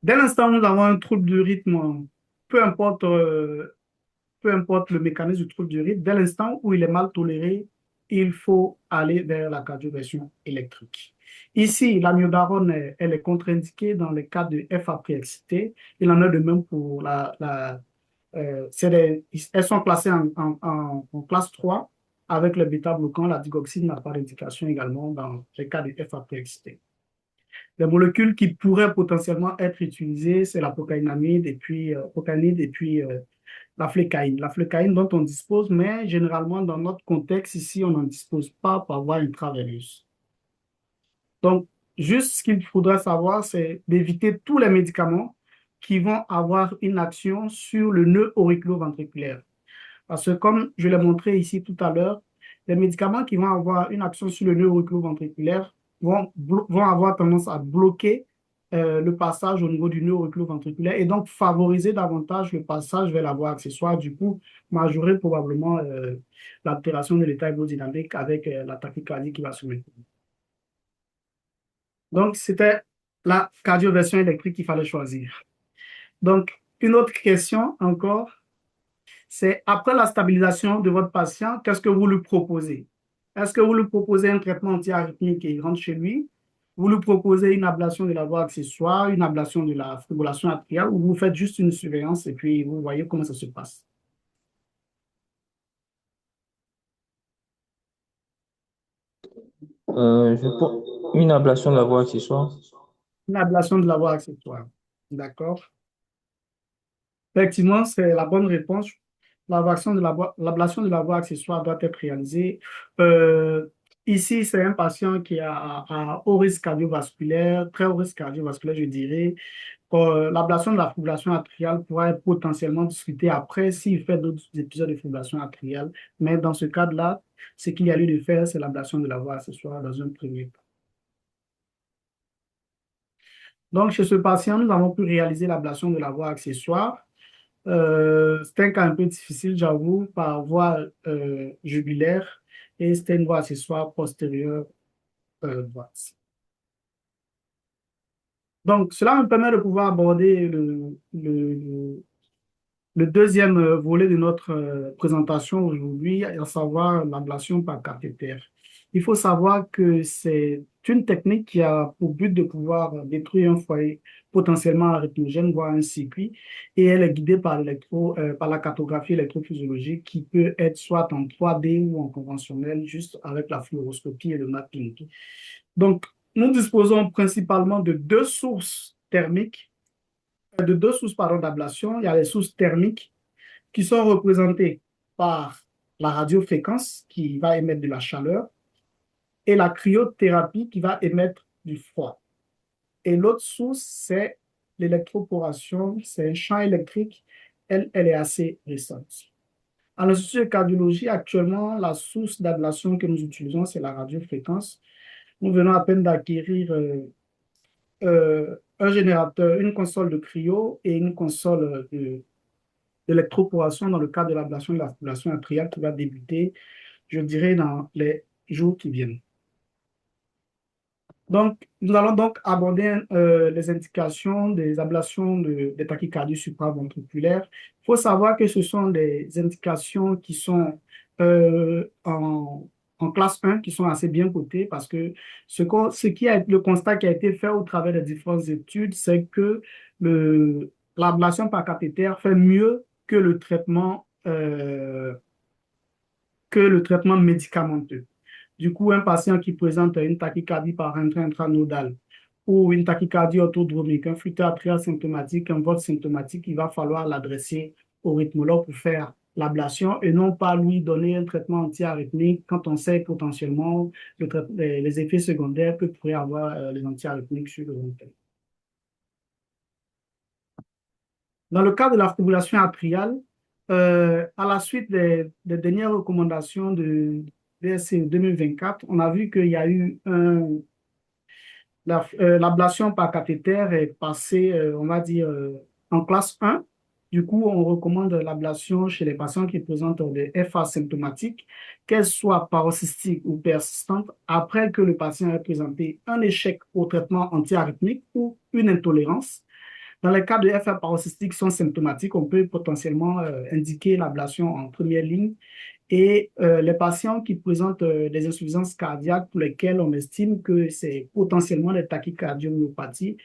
H: Dès l'instant où nous avons un trouble du rythme, peu importe, peu importe le mécanisme du trouble du rythme, dès l'instant où il est mal toléré, il faut aller vers la cardioversion électrique. Ici, l'amiodarone, elle est contre-indiquée dans les cas de FA préexcité. Il en est de même pour elles sont classées en classe 3 avec le bêta-bloquant. La digoxine n'a pas d'indication également dans les cas de FA préexcité. Les molécules qui pourraient potentiellement être utilisées, c'est la procaïnamide et puis la flécaïne. La flécaïne dont on dispose, mais généralement dans notre contexte ici, on n'en dispose pas par voie intraveineuse. Donc, juste ce qu'il faudrait savoir, c'est d'éviter tous les médicaments qui vont avoir une action sur le nœud auriculo-ventriculaire. Parce que comme je l'ai montré ici tout à l'heure, les médicaments qui vont avoir une action sur le nœud auriculo-ventriculaire vont avoir tendance à bloquer le passage au niveau du nœud auriculo-ventriculaire et donc favoriser davantage le passage vers la voie accessoire, du coup, majorer probablement l'altération de l'état hémodynamique avec la tachycardie qui va se mettre. Donc, c'était la cardioversion électrique qu'il fallait choisir. Donc, une autre question encore, c'est après la stabilisation de votre patient, qu'est-ce que vous lui proposez? Est-ce que vous lui proposez un traitement antiarythmique et il rentre chez lui? Vous lui proposez une ablation de la voie accessoire, une ablation de la fibrillation atriale, ou vous faites juste une surveillance et puis vous voyez comment ça se passe?
I: Une ablation de la voie accessoire.
H: Une ablation de la voie accessoire. D'accord. Effectivement, c'est la bonne réponse. L'ablation de la voie accessoire doit être réalisée. Euh, Ici, c'est un patient qui a à haut risque cardiovasculaire, très haut risque cardiovasculaire, je dirais. L'ablation de la fibrillation atriale pourra être potentiellement discutée après s'il fait d'autres épisodes de fibrillation atriale. Mais dans ce cadre-là, ce qu'il y a lieu de faire, c'est l'ablation de la voie accessoire dans un premier temps. Donc, chez ce patient, nous avons pu réaliser l'ablation de la voie accessoire. C'était un cas un peu difficile, j'avoue, par voie jugulaire et c'était une voie accessoire postérieure droite. Donc, cela me permet de pouvoir aborder le deuxième volet de notre présentation aujourd'hui, à savoir l'ablation par cathéter. Il faut savoir que c'est une technique qui a pour but de pouvoir détruire un foyer potentiellement arythmogène, voire un circuit, et elle est guidée par la cartographie électrophysiologique qui peut être soit en 3D ou en conventionnel, juste avec la fluoroscopie et le mapping. Donc, nous disposons principalement de deux sources thermiques, de deux sources pardon, d'ablation. Il y a les sources thermiques qui sont représentées par la radiofréquence qui va émettre de la chaleur et la cryothérapie qui va émettre du froid. Et l'autre source, c'est l'électroporation, c'est un champ électrique. Elle est assez récente. En institut de cardiologie, actuellement, la source d'ablation que nous utilisons, c'est la radiofréquence. Nous venons à peine d'acquérir un générateur, une console de cryo et une console d'électroporation dans le cadre de l'ablation de la fibrillation atriale qui va débuter, je dirais, dans les jours qui viennent. Donc, nous allons donc aborder les indications des ablations des tachycardies supraventriculaires. Il faut savoir que ce sont des indications qui sont en classe 1, qui sont assez bien cotées parce que le constat qui a été fait au travers des différentes études, c'est que l'ablation par cathéter fait mieux que le traitement médicamenteux. Du coup, un patient qui présente une tachycardie par entrée intranodale ou une tachycardie orthodromique, un flux atrial symptomatique, un vote symptomatique, il va falloir l'adresser au rythmologue pour faire l'ablation et non pas lui donner un traitement antiarythmique quand on sait potentiellement les effets secondaires que pourraient avoir les antiarythmiques sur le long terme. Dans le cas de la fibrillation atriale, à la suite des dernières recommandations de VSC 2024, on a vu qu'il y a eu l'ablation par cathéter est passée, on va dire, en classe 1. Du coup, on recommande l'ablation chez les patients qui présentent des FA symptomatiques, qu'elles soient parocystiques ou persistantes, après que le patient ait présenté un échec au traitement antiarythmique ou une intolérance. Dans les cas de FA parocystiques qui sont symptomatiques, on peut potentiellement indiquer l'ablation en première ligne. Et les patients qui présentent des insuffisances cardiaques pour lesquelles on estime que c'est potentiellement des tachycardiomyopathies,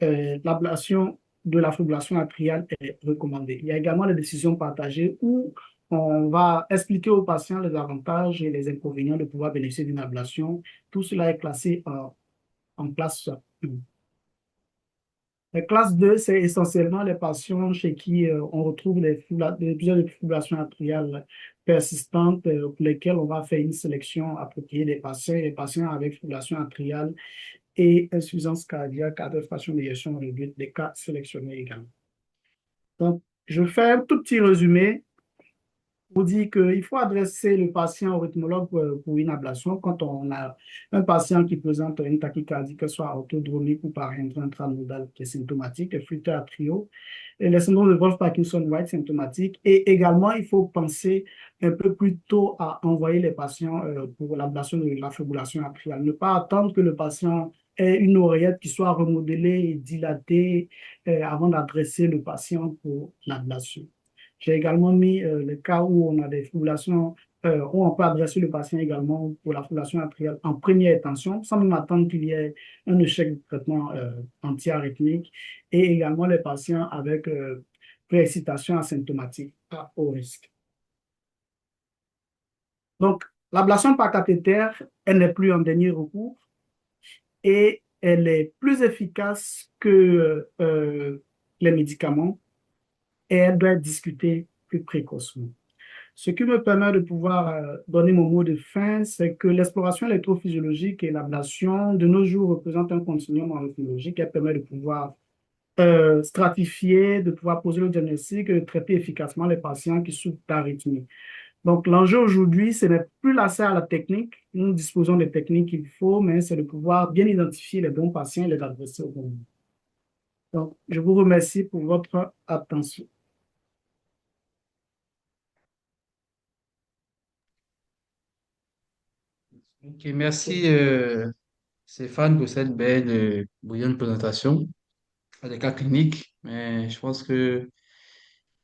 H: l'ablation de la fibrillation atriale est recommandée. Il y a également les décisions partagées où on va expliquer aux patients les avantages et les inconvénients de pouvoir bénéficier d'une ablation. Tout cela est classé en classe 1. La classe 2, c'est essentiellement les patients chez qui on retrouve des épisodes de fibrillation atriale persistantes pour lesquels on va faire une sélection appropriée des patients, les patients avec fibrillation atriale et insuffisance cardiaque à deux fractions d'éjection réduite, des cas sélectionnés également. Donc, je fais un tout petit résumé pour dire qu'il faut adresser le patient au rythmologue pour une ablation quand on a un patient qui présente une tachycardie, que ce soit orthodromique ou par intranodale qui est symptomatique, flux atriaux, et les syndromes de Wolff-Parkinson-White symptomatiques. Et également, il faut penser un peu plus tôt à envoyer les patients pour l'ablation de la fibrillation atriale. Ne pas attendre que le patient ait une oreillette qui soit remodelée et dilatée avant d'adresser le patient pour l'ablation. J'ai également mis le cas où on a des fibrillations, où on peut adresser le patient également pour la fibrillation atriale en première intention, sans même attendre qu'il y ait un échec de traitement antiarythmique, et également les patients avec préexcitation asymptomatique à haut risque. Donc, l'ablation par cathéter, elle n'est plus en dernier recours et elle est plus efficace que les médicaments et elle doit être discutée plus précocement. Ce qui me permet de pouvoir donner mon mot de fin, c'est que l'exploration électrophysiologique et l'ablation de nos jours représentent un continuum en rythmologie qui permet de pouvoir stratifier, de pouvoir poser le diagnostic et de traiter efficacement les patients qui souffrent d'arythmie. Donc, l'enjeu aujourd'hui, ce n'est plus l'accès à la technique. Nous disposons des techniques qu'il faut, mais c'est de pouvoir bien identifier les bons patients et les adresser au bon moment. Donc, je vous remercie pour votre attention.
C: Ok, merci Stéphane pour cette belle, brillante présentation à des cas cliniques, mais je pense que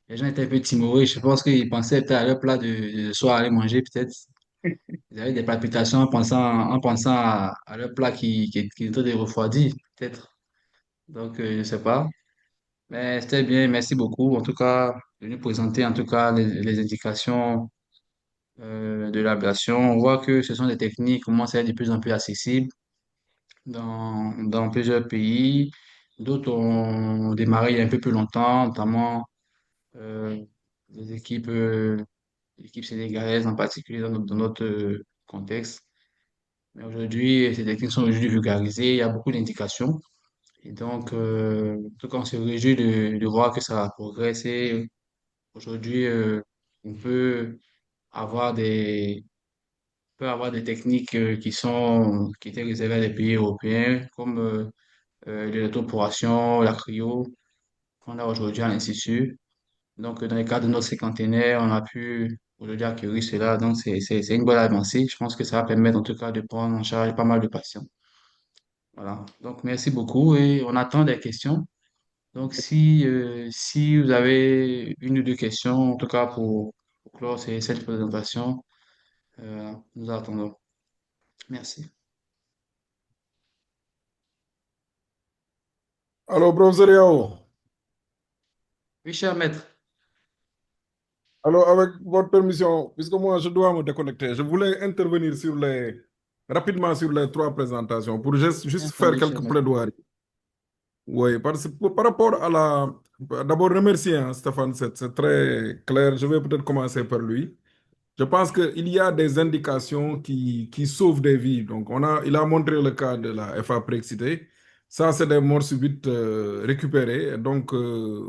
C: les gens étaient un peu timorés. Je pense qu'ils pensaient peut-être à leur plat de soir aller manger, peut-être. Ils avaient des palpitations en pensant à leur plat qui était de refroidi, peut-être. Donc, je ne sais pas. Mais c'était bien, merci beaucoup. En tout cas, de nous présenter en tout cas les indications de l'ablation. On voit que ce sont des techniques qui commencent à être de plus en plus accessibles dans plusieurs pays. D'autres ont démarré il y a un peu plus longtemps, notamment euh, les l'équipe sénégalaise en particulier dans notre contexte. Mais aujourd'hui, ces techniques sont aujourd'hui vulgarisées, il y a beaucoup d'indications. Et donc, en tout cas, on se réjouit de voir que ça progresse et aujourd'hui, on avoir des, peut avoir des techniques qui étaient réservées à des pays européens, comme l'électroporation, la cryo, qu'on a aujourd'hui à l'Institut. Donc, dans le cadre de notre cinquantenaire, on a pu aujourd'hui acquérir cela. Donc, c'est une bonne avancée. Je pense que ça va permettre en tout cas de prendre en charge pas mal de patients. Voilà. Donc, merci beaucoup et on attend des questions. Donc, si vous avez une ou deux questions, en tout cas pour clore cette présentation, nous attendons. Merci.
G: Alors, professeur Yao,
C: Oui, cher maître.
G: alors avec votre permission, puisque moi je dois me déconnecter, je voulais intervenir rapidement sur les trois présentations pour juste faire
C: Entendu, cher
G: quelques
C: maître.
G: plaidoiries. Oui, par rapport à la... D'abord, remercier hein, Stéphane, c'est très clair. Je vais peut-être commencer par lui. Je pense qu'il y a des indications qui sauvent des vies. Donc, il a montré le cas de la FA préexcitée. Ça, c'est des morts subites récupérées. Donc,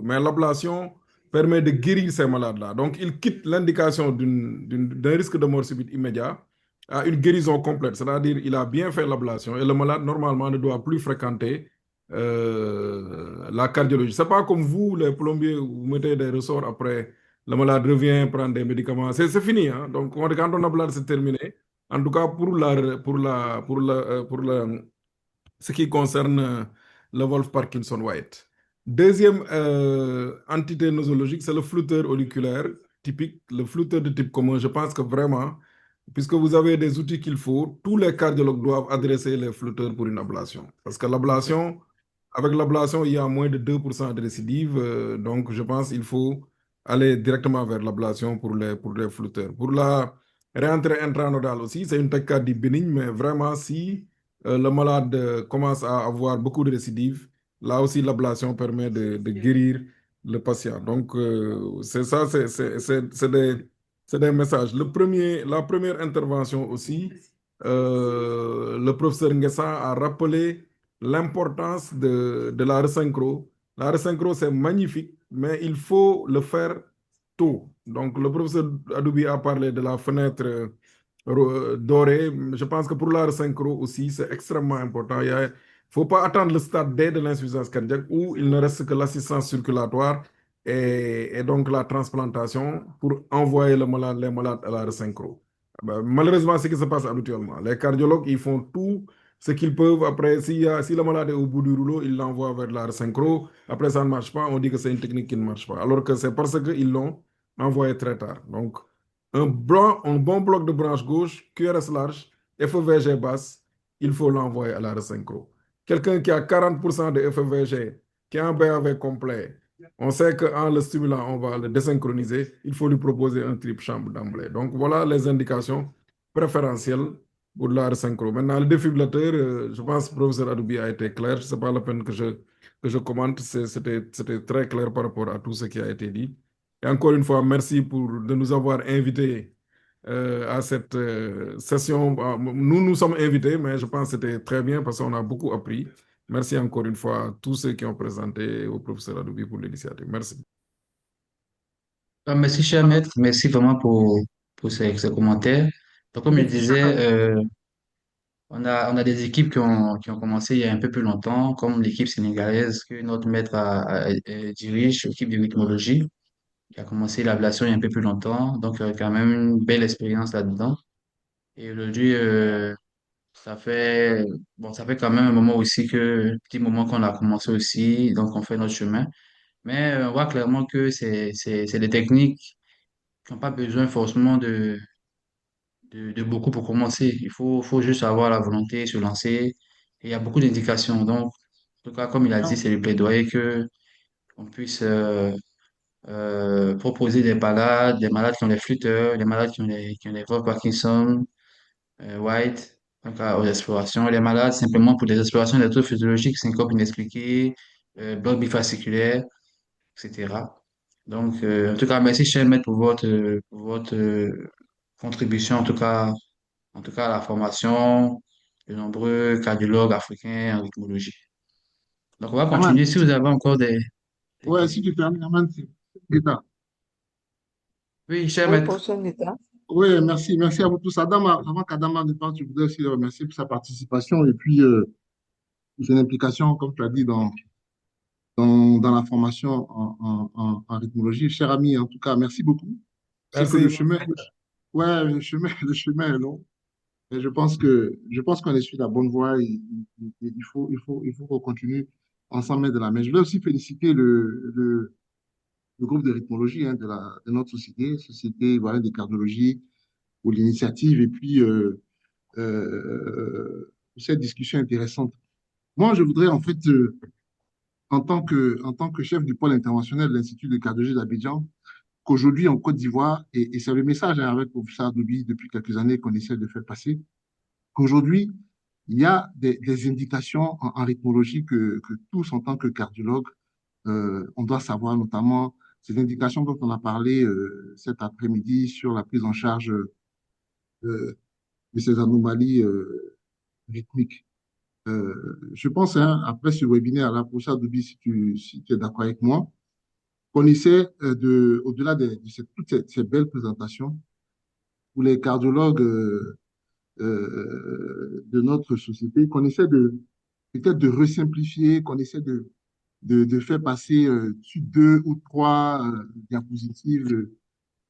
G: mais l'ablation permet de guérir ces malades-là. Donc, il quitte l'indication d'un risque de mort subite immédiat à une guérison complète. C'est-à-dire il a bien fait l'ablation et le malade, normalement, ne doit plus fréquenter la cardiologie. Ce n'est pas comme vous, les plombiers, vous mettez des ressorts après le malade revient prendre des médicaments. C'est fini. Hein? Donc, quand on a blâme, c'est terminé. En tout cas, ce qui concerne le Wolf Parkinson White. Deuxième entité nosologique, c'est le flotteur auriculaire typique, le flotteur de type commun. Je pense que vraiment, puisque vous avez des outils qu'il faut, tous les cardiologues doivent adresser les flotteurs pour une ablation. Parce que avec l'ablation, il y a moins de 2% de récidive. Donc, je pense qu'il faut aller directement vers l'ablation pour les flotteurs. Pour la réentrée intranodale aussi, c'est une technique bénigne, mais vraiment, si le malade commence à avoir beaucoup de récidives, là aussi, l'ablation permet de guérir le patient. Donc, c'est ça, c'est des messages. La première intervention aussi, le professeur Nguessa a rappelé l'importance de la resynchro. La resynchro, c'est magnifique, mais il faut le faire tôt. Donc, le professeur Adoubi a parlé de la fenêtre dorée. Je pense que pour la resynchro aussi, c'est extrêmement important. Il ne faut pas attendre le stade D de l'insuffisance cardiaque où il ne reste que l'assistance circulatoire et donc la transplantation pour envoyer les malades à la resynchro. Ben, malheureusement, c'est ce qui se passe habituellement. Les cardiologues, ils font tout ce qu'ils peuvent. Après, si le malade est au bout du rouleau, ils l'envoient vers la synchro. Après, ça ne marche pas. On dit que c'est une technique qui ne marche pas. Alors que c'est parce qu'ils l'ont envoyé très tard. Donc, un bon bloc de branche gauche, QRS large, FEVG basse, il faut l'envoyer à la synchro. Quelqu'un qui a 40% de FEVG, qui a un BAV complet, on sait qu'en le stimulant, on va le désynchroniser. Il faut lui proposer un triple chambre d'emblée. Donc, voilà les indications préférentielles pour la synchro. Maintenant, le défibrillateur, je pense que le professeur Adoubi a été clair. Ce n'est pas la peine que je commente. C'était très clair par rapport à tout ce qui a été dit. Et encore une fois, merci de nous avoir invités à cette session. Nous, nous sommes invités, mais je pense que c'était très bien parce qu'on a beaucoup appris. Merci encore une fois à tous ceux qui ont présenté au professeur Adoubi pour l'initiative. Merci.
C: Merci, cher maître. Merci vraiment pour ces commentaires. Donc, comme je disais, on a des équipes qui ont commencé il y a un peu plus longtemps, comme l'équipe sénégalaise que notre maître dirige, l'équipe de rythmologie, qui a commencé l'ablation il y a un peu plus longtemps. Donc, il y a quand même une belle expérience là-dedans. Et aujourd'hui, ça fait quand même un moment aussi petit moment qu'on a commencé aussi, donc on fait notre chemin. Mais on voit clairement que c'est des techniques qui n'ont pas besoin forcément de beaucoup pour commencer. Faut juste avoir la volonté, se lancer. Et il y a beaucoup d'indications. Donc, en tout cas, comme il a dit, c'est le plaidoyer que on puisse proposer des malades qui ont des flûteurs, des malades qui ont des voix Parkinson, White, donc aux explorations. Les malades, simplement pour des explorations des troubles physiologiques, syncope inexpliquée, bloc bifasciculaire, etc. Donc, en tout cas, merci, cher maître, pour votre contribution, en tout cas à la formation de nombreux cardiologues africains en rythmologie. Donc, on va
B: Aman,
C: continuer. Si vous avez encore des
B: ouais, si
C: questions.
B: tu permets, Aman, c'est Guetta.
C: Oui, cher
J: Oui,
C: maître.
J: professeur Nita.
B: Oui, merci, merci à vous tous. Adama, avant qu'Adama ne parte, je voudrais aussi le remercier pour sa participation et puis pour son implication, comme tu as dit, dans la formation en rythmologie. Cher ami, en tout cas, merci beaucoup. Je sais que
G: Merci.
B: ouais, le chemin est long, mais je pense qu'on est sur la bonne voie. Il faut qu'on continue ensemble main de la main. Je voulais aussi féliciter le groupe de rythmologie hein, de notre société, Société voilà, de cardiologie, pour l'initiative et puis pour cette discussion intéressante. Moi, je voudrais en fait, en tant que chef du pôle international de l'Institut de cardiologie d'Abidjan, qu'aujourd'hui en Côte d'Ivoire, et c'est le message hein, avec le professeur Doubi depuis quelques années qu'on essaie de faire passer, qu'aujourd'hui, il y a des indications en rythmologie que tous, en tant que cardiologues, on doit savoir, notamment ces indications dont on a parlé cet après-midi sur la prise en charge de ces anomalies rythmiques. Je pense, hein, après ce webinaire, là, pour ça, Doubi, si tu es d'accord avec moi, qu'on essaie au-delà toutes ces belles présentations, pour les cardiologues de notre société, qu'on essaie peut-être de resimplifier, qu'on essaie de faire passer sur deux ou trois diapositives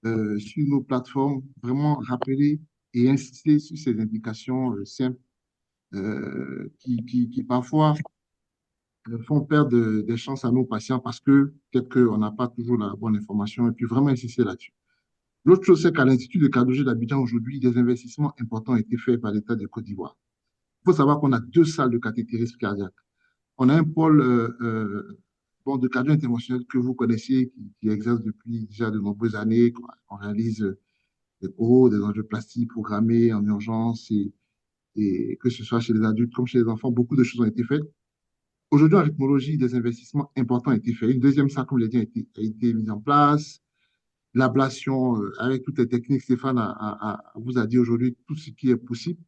B: sur nos plateformes, vraiment rappeler et insister sur ces indications simples qui parfois font perdre des chances à nos patients parce que peut-être qu'on n'a pas toujours la bonne information et puis vraiment insister là-dessus. L'autre chose, c'est qu'à l'Institut de cardiologie d'Abidjan, aujourd'hui, des investissements importants ont été faits par l'État de Côte d'Ivoire. Il faut savoir qu'on a deux salles de cathétérisme cardiaque. On a un pôle bon, de cardio interventionnel que vous connaissez, qui exerce depuis déjà de nombreuses années. On réalise des coraux, des angioplasties programmées en urgence, et que ce soit chez les adultes comme chez les enfants, beaucoup de choses ont été faites. Aujourd'hui, en rythmologie, des investissements importants ont été faits. Une deuxième salle, comme je l'ai dit, a été mise en place. L'ablation, avec toutes les techniques, Stéphane vous a dit aujourd'hui tout ce qui est possible.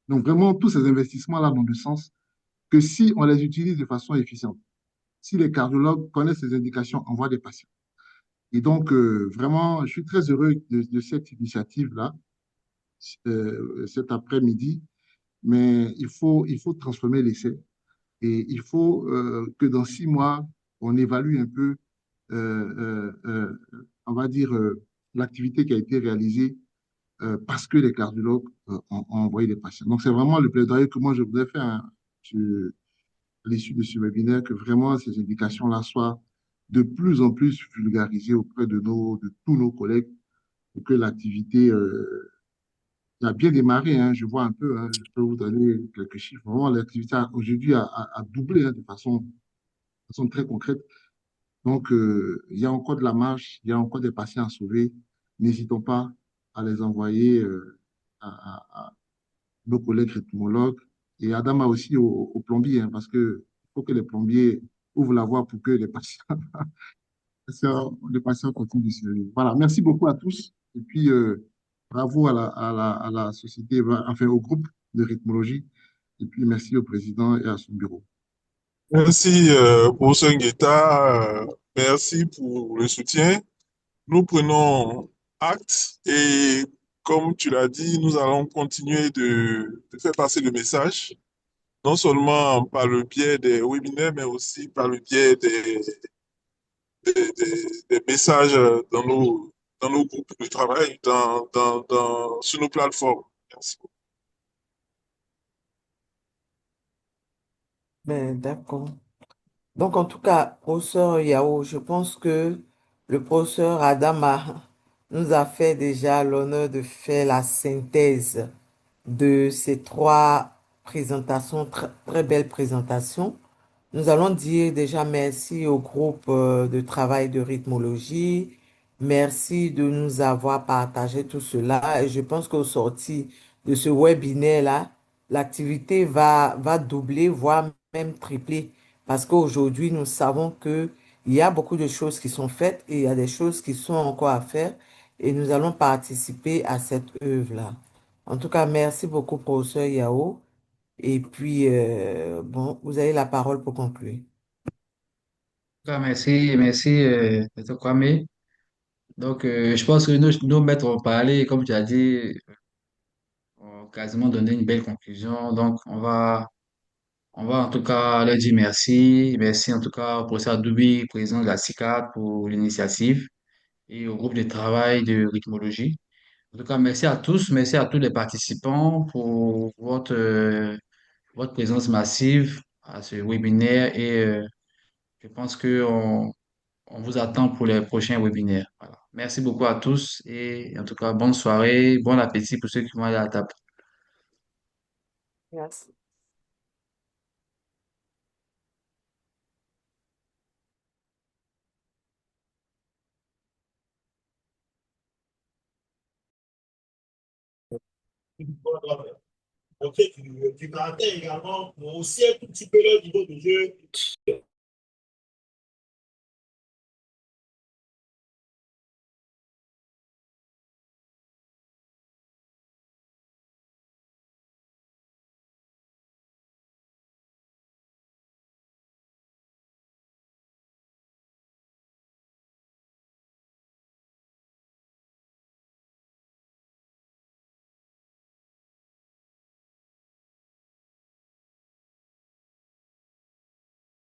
B: Donc, vraiment, tous ces investissements-là n'ont de sens que si on les utilise de façon efficiente. Si les cardiologues connaissent ces indications, envoient des patients. Et donc, vraiment, je suis très heureux de cette initiative-là, cet après-midi, mais il faut transformer l'essai. Et il faut que dans 6 mois, on évalue un peu, on va dire, l'activité qui a été réalisée parce que les cardiologues ont envoyé les patients. Donc, c'est vraiment le plaidoyer que moi, je voudrais faire hein, à l'issue de ce webinaire, que vraiment ces indications-là soient de plus en plus vulgarisées auprès de tous nos collègues pour que l'activité a bien démarré. Hein, je vois un peu, hein, je peux vous donner quelques chiffres. Vraiment, l'activité aujourd'hui a doublé hein, de façon très concrète. Donc, il y a encore de la marge, il y a encore des patients à sauver. N'hésitons pas à les envoyer à nos collègues rythmologues et Adama aussi aux plombiers, hein, parce qu'il faut que les plombiers ouvrent la voie pour que les patients continuent de se réveiller. Voilà, merci beaucoup à tous. Et puis, bravo à la société, enfin au groupe de rythmologie. Et puis, merci au président et à son bureau.
E: Merci, professeur Ngueta. Merci pour le soutien. Nous prenons acte et comme tu l'as dit, nous allons continuer de faire passer le message, non seulement par le biais des webinaires, mais aussi par le biais des messages dans nos groupes de travail, sur nos plateformes. Merci.
A: Ben, d'accord. Donc, en tout cas, professeur Yao, je pense que le professeur Adama nous a fait déjà l'honneur de faire la synthèse de ces trois présentations, très belles présentations. Nous allons dire déjà merci au groupe de travail de rythmologie. Merci de nous avoir partagé tout cela. Et je pense qu'au sorti de ce webinaire-là, l'activité va doubler, voire même tripler. Parce qu'aujourd'hui, nous savons que il y a beaucoup de choses qui sont faites et il y a des choses qui sont encore à faire. Et nous allons participer à cette œuvre-là. En tout cas, merci beaucoup, professeur Yao. Et puis, bon, vous avez la parole pour conclure.
C: Merci, merci, Dr. Kwame. Donc, je pense que nos maîtres ont parlé, comme tu as dit, ont quasiment donné une belle conclusion. Donc, on va en tout cas leur dire merci. Merci en tout cas au professeur Doubi, président de la CICAD, pour l'initiative et au groupe de travail de rythmologie. En tout cas, merci à tous les participants pour votre présence massive à ce webinaire et je pense qu'on on vous attend pour les prochains webinaires. Voilà. Merci beaucoup à tous et en tout cas, bonne soirée, bon appétit pour ceux qui vont aller à la table.
A: Merci.
B: Ok, tu maintiens également, mais aussi un tout petit peu le niveau de jeu.